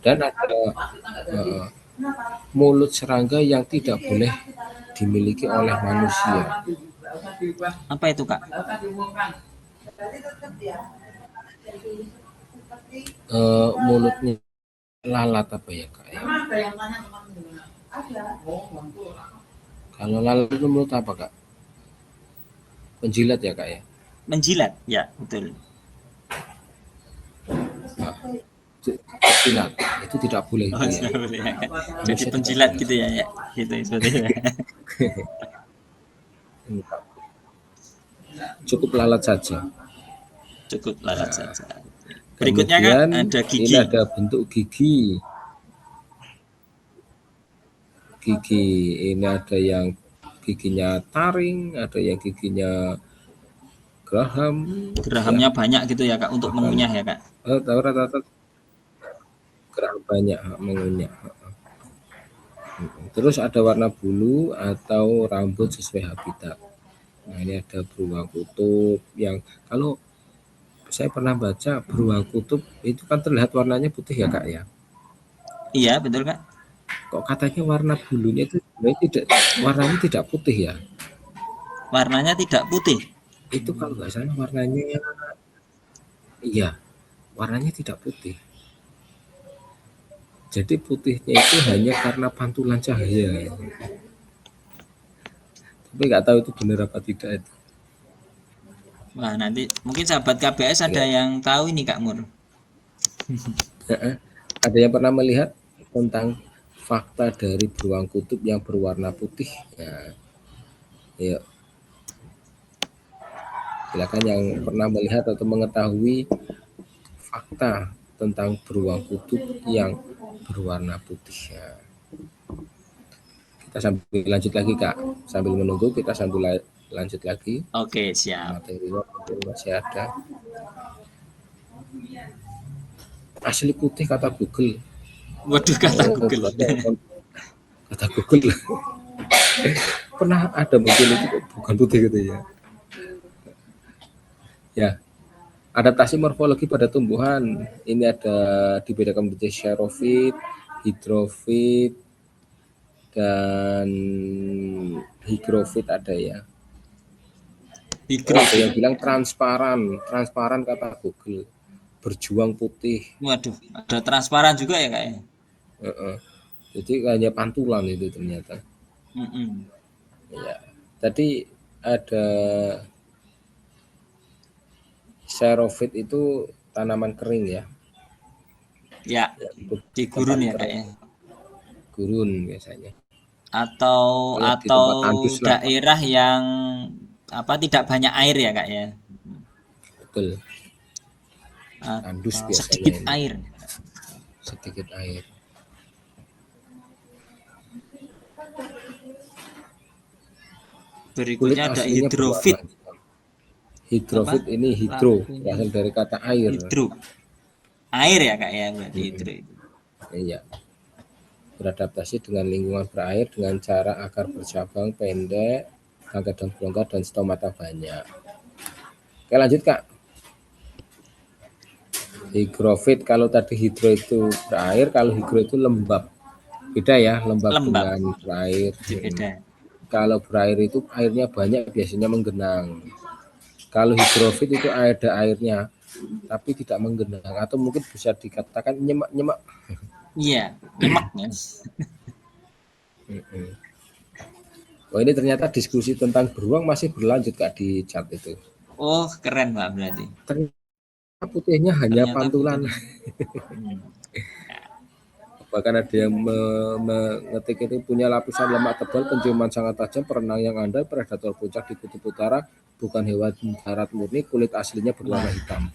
Dan ada mulut serangga yang tidak boleh dimiliki oleh manusia. Apa itu, Kak? Mulutnya lalat apa ya Kak ya? Kalau lalat itu mulut apa Kak? Penjilat ya Kak ya? Menjilat, ya betul. Nah, penjilat itu tidak boleh Oh, itu ya. tidak boleh ya, Kak. Jadi Manusia tidak penjilat boleh. gitu ya, ya. Gitu seperti itu. Cukup lalat saja. Cukup lalat saja. Berikutnya, Kak, Kemudian ada ini gigi. ada bentuk gigi. Gigi ini ada yang giginya taring, ada yang giginya geraham. Gerahamnya Ya, banyak gitu ya, Kak, untuk mengunyah ya, Kak. tahu rata-rata geraham banyak mengunyah. Terus ada warna bulu atau rambut sesuai habitat. Nah ini ada beruang kutub yang kalau saya pernah baca beruang kutub itu kan terlihat warnanya putih ya Kak ya. Iya, betul, Kak. Kok katanya warna bulunya itu warnanya tidak putih ya? Warnanya tidak putih. Itu kalau nggak salah warnanya iya warnanya tidak putih. Jadi putihnya itu hanya karena pantulan cahaya. Tapi nggak tahu itu benar apa tidak itu. Wah, nanti mungkin sahabat KBS ada Ya. yang tahu ini, Kak Mur. Ada yang pernah melihat tentang fakta dari beruang kutub yang berwarna putih? Ya, ya. Silakan yang pernah melihat atau mengetahui fakta tentang beruang kutub yang berwarna putih. Ya. Kita sambil lanjut lagi Kak. Sambil menunggu kita sambil lanjut lagi. Oke, siap. Materinya masih ada. Asli putih kata Google. Waduh, kata Google. Kata Google. Pernah ada mungkin itu bukan putih gitu ya. Ya, adaptasi morfologi pada tumbuhan. Ini ada dibedakan menjadi xerofit, hidrofit, dan higrofit ada ya. Ada yang bilang transparan kata Google, berjuang putih. Waduh, ada transparan juga ya, Kak ya? Jadi hanya pantulan itu ternyata. Ya, tadi ada xerofit itu tanaman kering ya. Ya, di gurun ya, Kak ya? Gurun biasanya. Atau daerah yang tidak banyak air ya, Kak ya? Betul. Tandus biasanya sedikit ini. air. Sedikit air. Berikutnya ada hidrofit. Hidrofit ini hidro, berasal dari kata air. Hidro. Air ya, Kak ya, berarti hidro itu. Iya. Beradaptasi dengan lingkungan berair dengan cara akar bercabang pendek, tangkai dan berlonggar dan stomata banyak. Oke, lanjut Kak. Higrofit, kalau tadi hidro itu berair, kalau higro itu lembab. Beda ya, lembab. Dengan berair. Beda. Kalau berair itu airnya banyak, biasanya menggenang. Kalau hidrofit itu ada airnya, tapi tidak menggenang, atau mungkin bisa dikatakan nyemak-nyemak. Iya, nyemaknya. Oh, ini ternyata diskusi tentang beruang masih berlanjut Kak di chat itu. Oh, keren Pak berarti. Ternyata putihnya hanya pantulan. Bahkan ada yang mengetik ini punya lapisan lemak tebal, penciuman sangat tajam, perenang yang andal, predator puncak di kutub utara, bukan hewan darat murni, kulit aslinya berwarna hitam.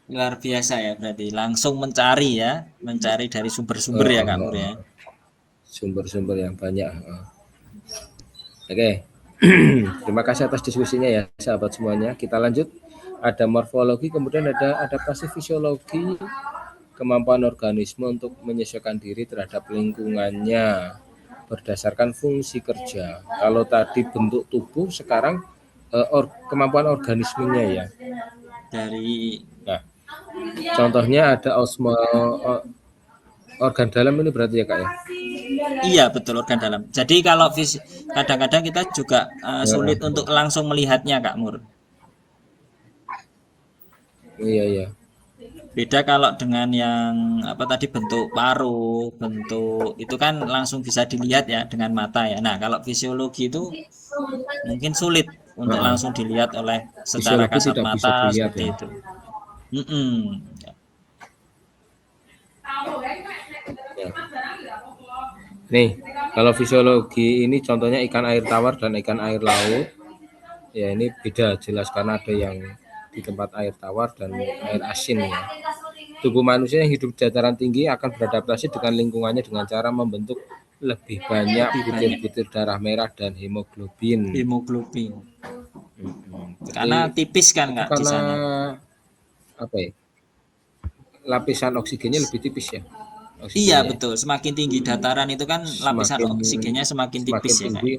Luar biasa ya berarti, langsung mencari dari sumber-sumber ya Kak Mur ya. Sumber-sumber yang banyak. Oke. Terima kasih atas diskusinya ya sahabat semuanya. Kita lanjut. Ada morfologi, kemudian ada adaptasi fisiologi, kemampuan organisme untuk menyesuaikan diri terhadap lingkungannya. berdasarkan fungsi kerja. Kalau tadi bentuk tubuh, sekarang kemampuan organismenya ya. Dari Nah, contohnya ada organ dalam ini berarti ya Kak ya. iya betul organ dalam. Jadi kalau kadang-kadang kita juga sulit Heeh. untuk langsung melihatnya Kak Mur. Iya iya. Beda kalau dengan yang apa tadi bentuk paru, bentuk itu kan langsung bisa dilihat ya dengan mata ya. Nah, kalau fisiologi itu mungkin sulit untuk Heeh. langsung dilihat oleh secara Fisiologi kasat tidak bisa mata dilihat seperti ya. itu. Mm-mm. Ya. Nih, kalau fisiologi ini contohnya ikan air tawar dan ikan air laut. Ya ini beda jelas karena ada yang di tempat air tawar dan air asin ya. Tubuh manusia yang hidup di dataran tinggi akan beradaptasi dengan lingkungannya dengan cara membentuk lebih banyak Lebih banyak butir-butir darah merah dan hemoglobin. hemoglobin. Karena Jadi tipis kan itu Kak di karena sana. apa ya? Lapisan oksigennya lebih tipis ya. Iya Oksigennya betul, semakin tinggi dataran itu kan lapisan semakin oksigennya semakin semakin tipis ya Kak. tinggi.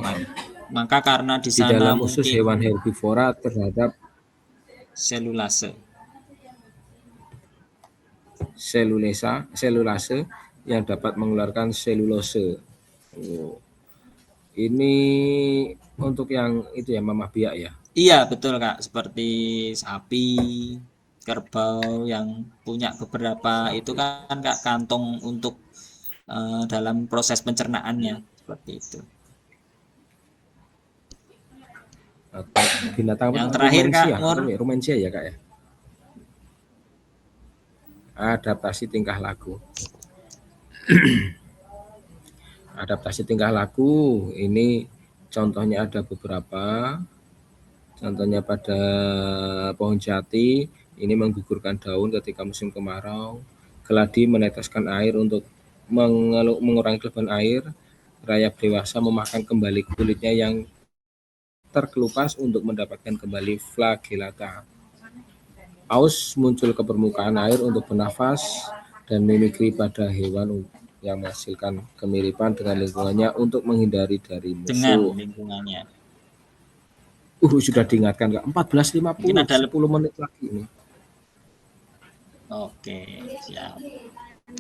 Ma- Maka karena di Di sana dalam usus mungkin hewan herbivora terhadap selulase. selulase yang dapat mengeluarkan selulose. Oh, ini untuk yang itu ya mamah biak ya. Iya betul Kak, seperti sapi, kerbau yang punya beberapa itu kan Kak kantong untuk dalam proses pencernaannya seperti itu. Atau binatang apa? Yang terakhir Kak Rumensia, Mur, rumensia ya Kak ya. Adaptasi tingkah laku. Adaptasi tingkah laku ini contohnya ada beberapa. Contohnya pada pohon jati ini menggugurkan daun ketika musim kemarau. Keladi meneteskan air untuk mengurangi kelebihan air. Rayap dewasa memakan kembali kulitnya yang terkelupas untuk mendapatkan kembali flagellata. Paus muncul ke permukaan air untuk bernafas dan mimikri pada hewan yang menghasilkan kemiripan dengan lingkungannya untuk menghindari dari dengan musuh. lingkungannya. Sudah diingatkan Kak. Mungkin 14.50, ada 10 menit lagi ini. Oke, siap.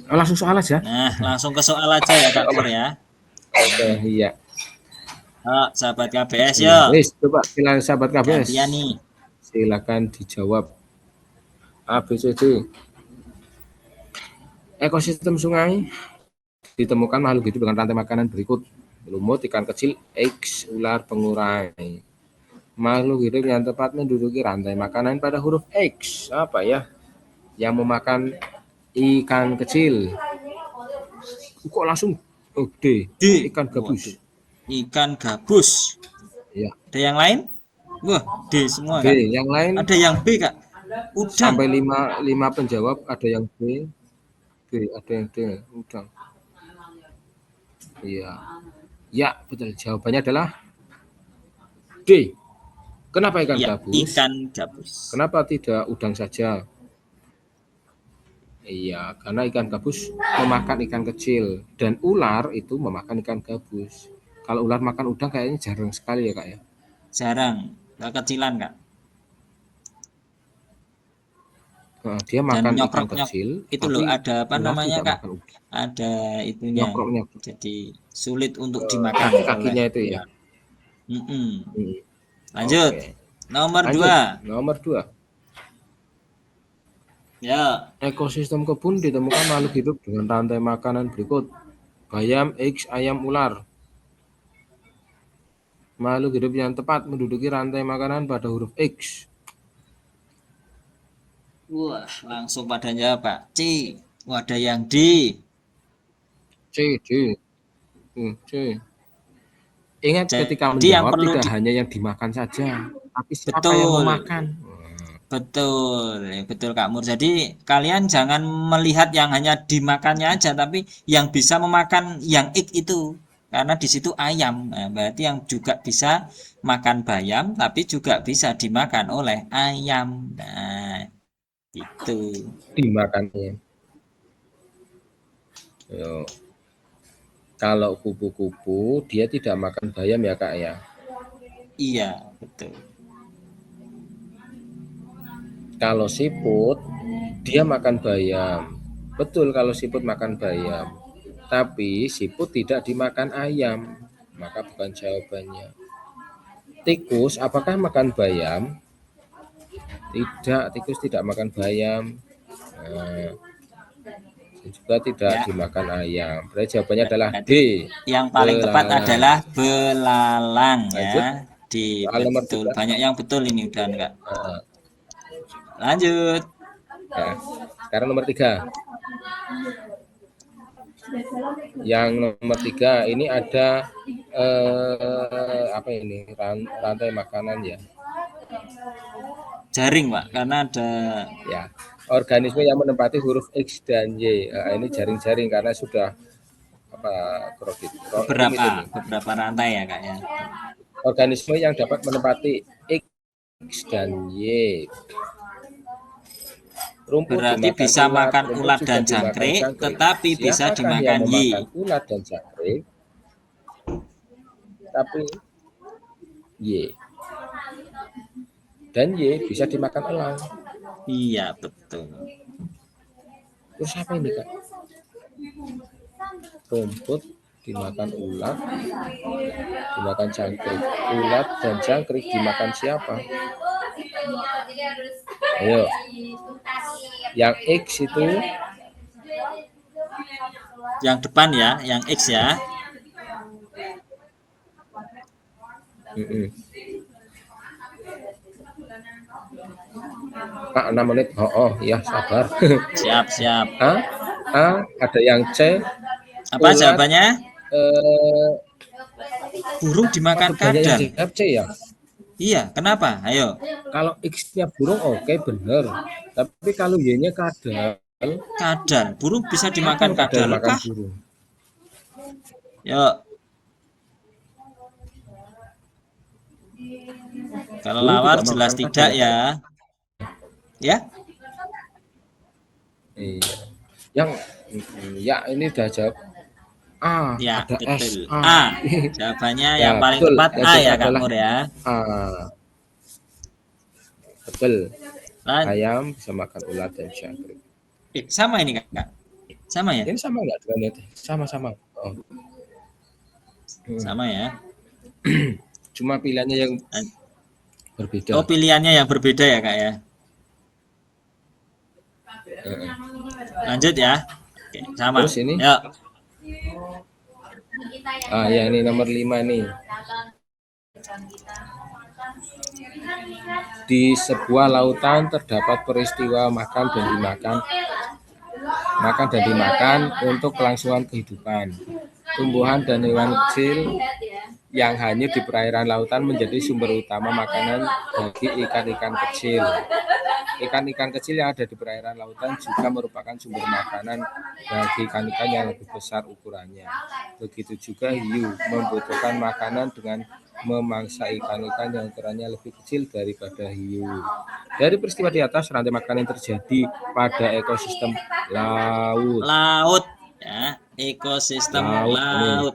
Langsung soal aja. Nah, langsung ke soal aja ya Kak Mur ya. Oke, iya. Sahabat KBS Iya, yuk. wis coba silakan sahabat KBS. Gantian nih. Silakan dijawab. A, B, C, D. Ekosistem sungai ditemukan makhluk hidup dengan rantai makanan berikut: lumut, ikan kecil, X, ular, pengurai. Makhluk hidup yang tepat menduduki rantai makanan pada huruf X. Apa ya? Yang memakan ikan kecil. Kok langsung D? D. Ikan Waduh. gabus. Ikan gabus. Ya. Ada yang lain? Wah, D semua B. Kak. Yang lain Ada yang B Kak. Udang. sampai lima penjawab, ada yang B, ada yang D, udang. Iya. Ya, betul. Jawabannya adalah D. Kenapa ikan Ya, gabus? ikan gabus. Kenapa tidak udang saja? Iya, karena ikan gabus memakan ikan kecil dan ular itu memakan ikan gabus. Kalau ular makan udang kayaknya jarang sekali ya Kak ya. Jarang. Kekecilan Kak. Dia Dan makan ikan nyokrok-nyok kecil, itu loh tapi ada apa ular namanya tidak Kak? makan udang. Ada itunya. Nyokrok-nyokrok. Jadi sulit untuk dimakan oleh Kaki-kakinya itu ya. ular. Mm-mm. Hmm, Lanjut. Oke. Nomor Lanjut. 2. Nomor 2. Ya, Ekosistem kebun ditemukan makhluk hidup dengan rantai makanan berikut: bayam, X, ayam, ular. Makhluk hidup yang tepat menduduki rantai makanan pada huruf X. wah, langsung pada jawab Pak. C. Wah, ada yang D. C, D. C. Ingat ketika Jadi yang menjawab perlu tidak hanya yang dimakan saja, tapi siapa yang betul. memakan. Betul, ya, betul Kak Mur. Jadi kalian jangan melihat yang hanya dimakannya aja, tapi yang bisa memakan yang ik itu. Karena di situ ayam. Nah, berarti yang juga bisa makan bayam, tapi juga bisa dimakan oleh ayam. Nah, itu. Dimakannya. Yo, kalau kupu-kupu dia tidak makan bayam ya Kak ya. Iya, betul. Kalau siput dia makan bayam. Betul kalau siput makan bayam. Tapi siput tidak dimakan ayam. Maka bukan jawabannya. Tikus apakah makan bayam? Tidak, tikus tidak makan bayam. Nah, juga tidak Ya, dimakan ayam. Berarti jawabannya adalah D. berarti yang paling tepat Belalang. adalah belalang Lanjut ya. Di soal nomor betul. 3. Banyak yang betul ini udah enggak. Nah, Lanjut. sekarang nomor 3. Yang nomor 3 ini ada apa ini? Rantai makanan ya. Jaring, Pak, karena ada Ya. Organisme yang menempati huruf X dan Y. Nah, ini jaring-jaring karena sudah apa rumit ini. beberapa rantai ya, Kak ya. Organisme yang dapat menempati X dan Y. Rumput Berarti dimakan bisa makan rumput ulat juga dan dimakan jangkrik, tetapi bisa Siapakah dimakan yang Y. memakan ulat dan jangkrik? Tapi Y. Dan Y bisa dimakan elang. Iya, betul. Terus apa ini Kak? Rumput dimakan ulat, dimakan jangkrik. Ulat dan jangkrik dimakan siapa? Ayo. Yang X itu Yang depan ya, yang X ya. Kak 6 menit. Oh ya sabar. Siap, siap. Ada yang C. Apa Ulat, jawabannya? Burung banyak dimakan yang kadal. jawab C ya. Iya, kenapa? Ayo. Kalau X-nya burung oke bener. Tapi kalau Y-nya kadal. Kadal. Burung bisa dimakan Kapan kadal kadal makan kah? burung? Yuk. Kalau Burung lawar tidak jelas makan tidak kadal. ya. Ya? Iya. Yang ya ini udah jawab A, Ya, ada S. betul. A. Jawabannya Ya, yang paling betul. tepat Yang A betul ya, Kak adalah Mur ya. A. Betul. Lan Ayam bisa makan ulat dan jangkrik. sama ini, Kak. Sama ya? Ini sama nggak dengan itu? Sama-sama. Oh. Sama ya. Cuma pilihannya yang berbeda. Oh, pilihannya yang berbeda ya, Kak ya. Lanjut ya. Oke, sama. Terus ini? Yuk. Ya ini nomor 5 nih. Di sebuah lautan terdapat peristiwa makan dan dimakan untuk kelangsungan kehidupan. Tumbuhan dan hewan kecil yang hanyut di perairan lautan menjadi sumber utama makanan bagi ikan-ikan kecil. Ikan-ikan kecil yang ada di perairan lautan juga merupakan sumber makanan bagi ikan-ikan yang lebih besar ukurannya. Begitu juga hiu membutuhkan makanan dengan memangsa ikan-ikan yang ukurannya lebih kecil daripada hiu. Dari peristiwa di atas, rantai makanan yang terjadi pada ekosistem laut. Laut ya, ekosistem laut.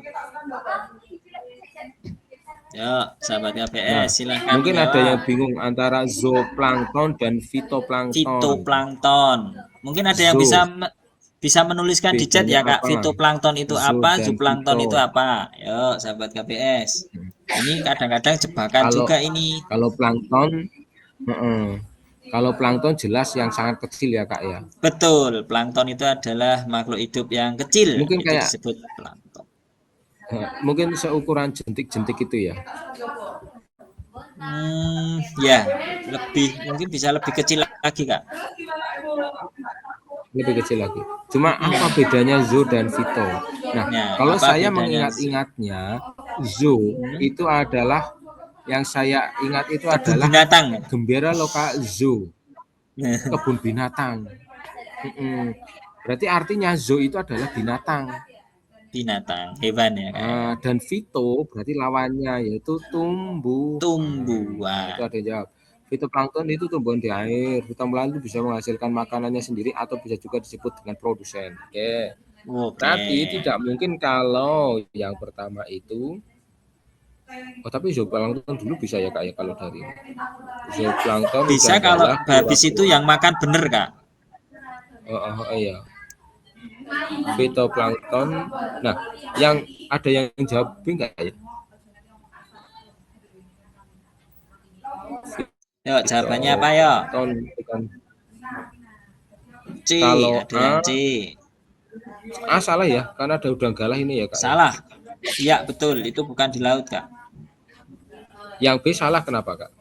Yuk, sahabat KBS, silakan. Mungkin ada yang bingung antara zooplankton dan fitoplankton. Fitoplankton. Mungkin ada yang bisa menuliskan di chat ya, Kak. Apa? Fitoplankton itu apa? Zooplankton fito. itu apa? Yuk, sahabat KBS. Ini kadang-kadang jebakan juga ini. Kalau plankton jelas yang sangat kecil ya, Kak ya. Betul, plankton itu adalah makhluk hidup yang kecil. Mungkin itu kayak disebut plankton. Mungkin seukuran jentik-jentik itu ya. Ya, mungkin bisa lebih kecil lagi, Kak. Lebih kecil lagi. Cuma apa bedanya zoo dan fito? Nah, kalau saya mengingat-ingatnya, zoo itu adalah yang saya ingat itu adalah binatang. Gembira Loka Zoo. Kebun binatang. Berarti artinya zoo itu adalah binatang. Binatang, hewan ya, Kak. Dan fito berarti lawannya yaitu tumbuhan. Itu ada yang jawab. Fitoplankton itu tumbuhan di air. Fitoplankton itu bisa menghasilkan makanannya sendiri atau bisa juga disebut dengan produsen. Oke. Berarti Oke. tidak mungkin kalau yang pertama itu, oh tapi zooplankton dulu bisa ya Kak ya kalau dari ini. Zooplankton Bisa kalau adalah habis itu kura-kura. yang makan bener, Kak. Iya, fitoplankton. Nah, yang ada yang jawab B nggak ya? Yuk, jawabannya apa yuk? Fitoplankton bukan. C, Kalau ada yang C. A salah ya, karena ada udang galah ini ya Kak ya. Salah. Iya, betul. Itu bukan di laut, Kak. Yang B salah kenapa Kak?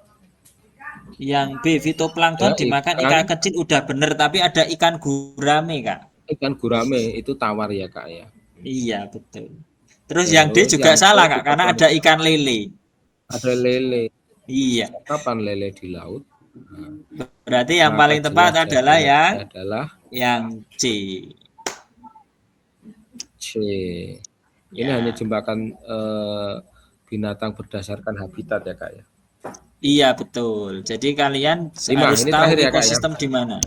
Yang B, fitoplankton Ada dimakan ikan, ikan kecil udah bener, tapi ada ikan gurame, Kak. ikan gurame itu tawar ya Kak ya. Iya, betul. Terus yang D Terus juga yang salah, C Kak, karena ada fitoplankton. ikan lele. Ada lele. Iya. Kapan lele di laut? Nah, Berarti yang maka paling tepat jelas adalah jawabannya adalah yang C. C. Ini Ya. hanya jebakan binatang berdasarkan habitat ya Kak ya. Iya, betul. Jadi kalian 5, harus ini tahu terakhir ya Kak ya. ekosistem di mana.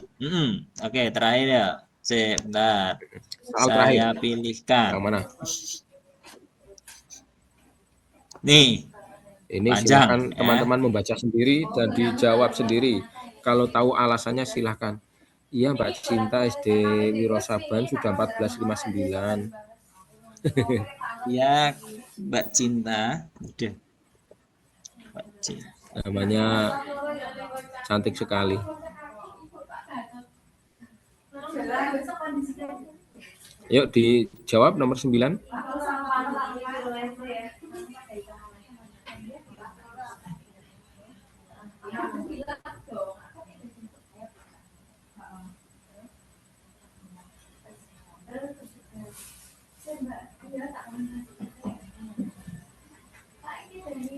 Oke, terakhir ya. Sebentar. Soal terakhir. Saya pilihkan. Yang mana? Nih, Ini panjang silakan ya. teman-teman membaca sendiri dan dijawab sendiri. Kalau tahu alasannya silahkan. Iya Mbak Cinta SD Wirosaban sudah 1459. Ya, Mbak Cinta. Udah. Mbak Cinta. Namanya cantik sekali. Yuk dijawab nomor 9.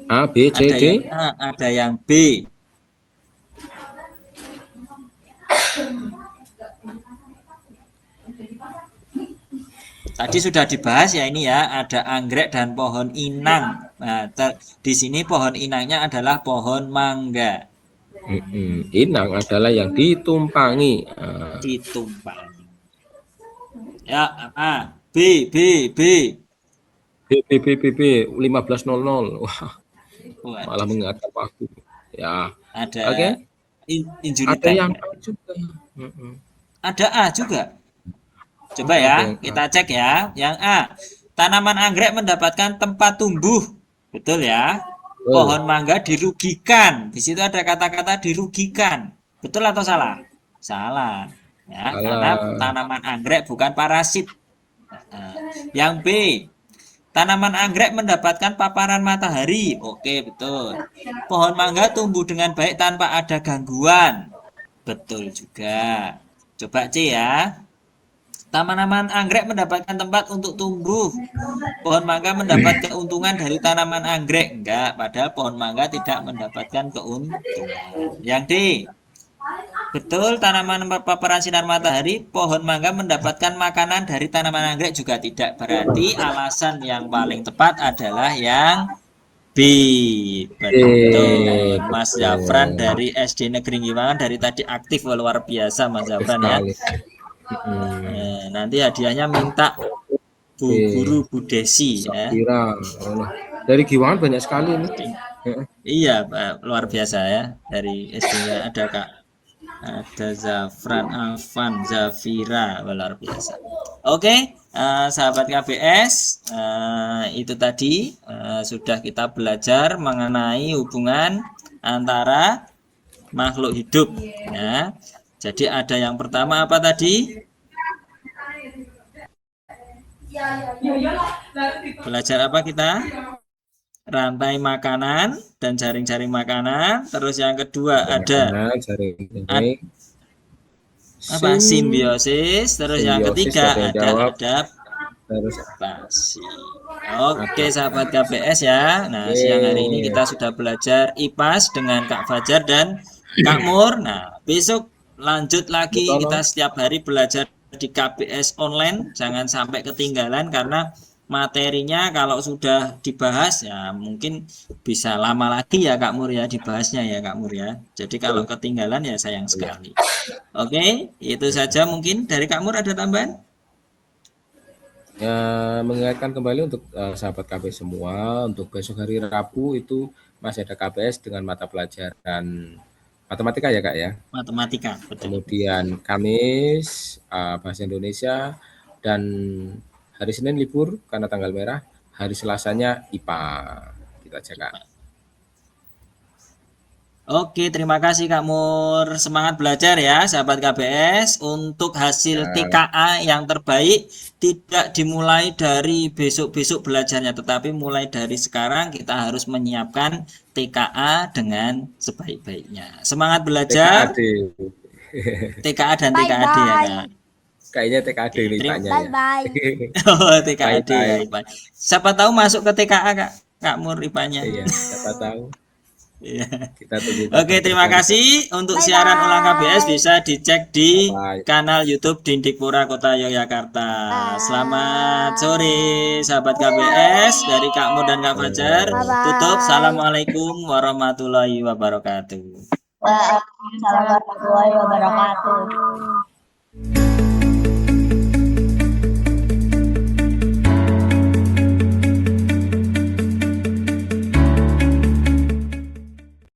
A, B, C, Ada D. yang A, ada yang B. Tadi sudah dibahas ya ini ya, ada anggrek dan pohon inang. Nah, di sini pohon inangnya adalah pohon mangga. Inang adalah yang ditumpangi. Ditumpangi. Ya, A, B, B, B. B 1500. Wah, malah mengingatkan waktu. Ya. Ada Oke. injury Ada time. yang A juga. Ada A juga. Coba ya, kita cek ya. Yang A, tanaman anggrek mendapatkan tempat tumbuh. Betul ya? Pohon mangga dirugikan. Di situ ada kata-kata dirugikan. Betul atau salah? Salah. Ya, Salah. karena tanaman anggrek bukan parasit. Yang B, tanaman anggrek mendapatkan paparan matahari. Oke, betul. Pohon mangga tumbuh dengan baik tanpa ada gangguan. Betul juga. Coba C ya. Tanaman anggrek mendapatkan tempat untuk tumbuh. Pohon mangga mendapat keuntungan dari tanaman anggrek. Enggak, padahal pohon mangga tidak mendapatkan keuntungan. Yang D. Betul, tanaman paparan sinar matahari, pohon mangga mendapatkan makanan dari tanaman anggrek juga tidak. Berarti alasan yang paling tepat adalah yang B. Betul. Mas Zafran dari SD Negeri Giwangan dari tadi aktif, luar biasa Mas Zafran ya. Nanti hadiahnya minta Bu Guru Bu Desi ya. Dari Giwangan banyak sekali ini. Iya, Pak, luar biasa ya. Dari SD-nya ada Kak. Ada Zafran, Alvan, Zafira, luar biasa. Oke, sahabat KBS, itu tadi sudah kita belajar mengenai hubungan antara makhluk hidup ya. Jadi ada yang pertama apa tadi? Belajar apa kita? Rantai makanan dan jaring-jaring makanan. Terus yang kedua ada apa? Simbiosis. Terus yang ketiga ada adaptasi. Oke sahabat KBS ya. Nah siang hari ini kita sudah belajar IPAS dengan Kak Fajar dan Kak Mur. Nah besok lanjut lagi, kita setiap hari belajar di KBS online. Jangan sampai ketinggalan karena materinya kalau sudah dibahas ya mungkin bisa lama lagi ya Kak Mur ya dibahasnya ya Kak Mur ya. Jadi kalau ketinggalan ya sayang sekali. Oke, itu saja mungkin dari Kak Mur, ada tambahan? Ya, mengingatkan kembali untuk sahabat KB semua, untuk besok hari Rabu itu masih ada KBS dengan mata pelajaran matematika ya Kak ya. Matematika, betul. Kemudian Kamis bahasa Indonesia, dan hari Senin libur karena tanggal merah, hari Selasanya IPA. Gitu aja Kak. Oke, terima kasih Kak Mur. Semangat belajar ya, sahabat KBS. Untuk hasil Ya, TKA yang terbaik tidak dimulai dari besok-besok belajarnya, tetapi mulai dari sekarang kita harus menyiapkan TKA dengan sebaik-baiknya. Semangat belajar, TKAD. TKA dan Bye TKAD ya Kak. bye. Kayaknya TKAD Oke, nih terima. IPA-nya Bye ya. bye. Oh, TKAD ya Bye-bye. IPA. Siapa tahu masuk ke TKA Kak, Kak Mur IPA-nya. Iya, siapa tahu. Iya. Kita tunggu Oke, kabar terima terbaru. kasih. Untuk Bye siaran ulang KBS bye. bisa dicek di Bye. kanal YouTube Dindikpura Kota Yogyakarta. Selamat sore, sahabat KBS dari Kak Mur dan Kak Fajar. Bye Tutup. bye. Assalamualaikum warahmatullahi wabarakatuh. Waalaikumsalam warahmatullahi wabarakatuh.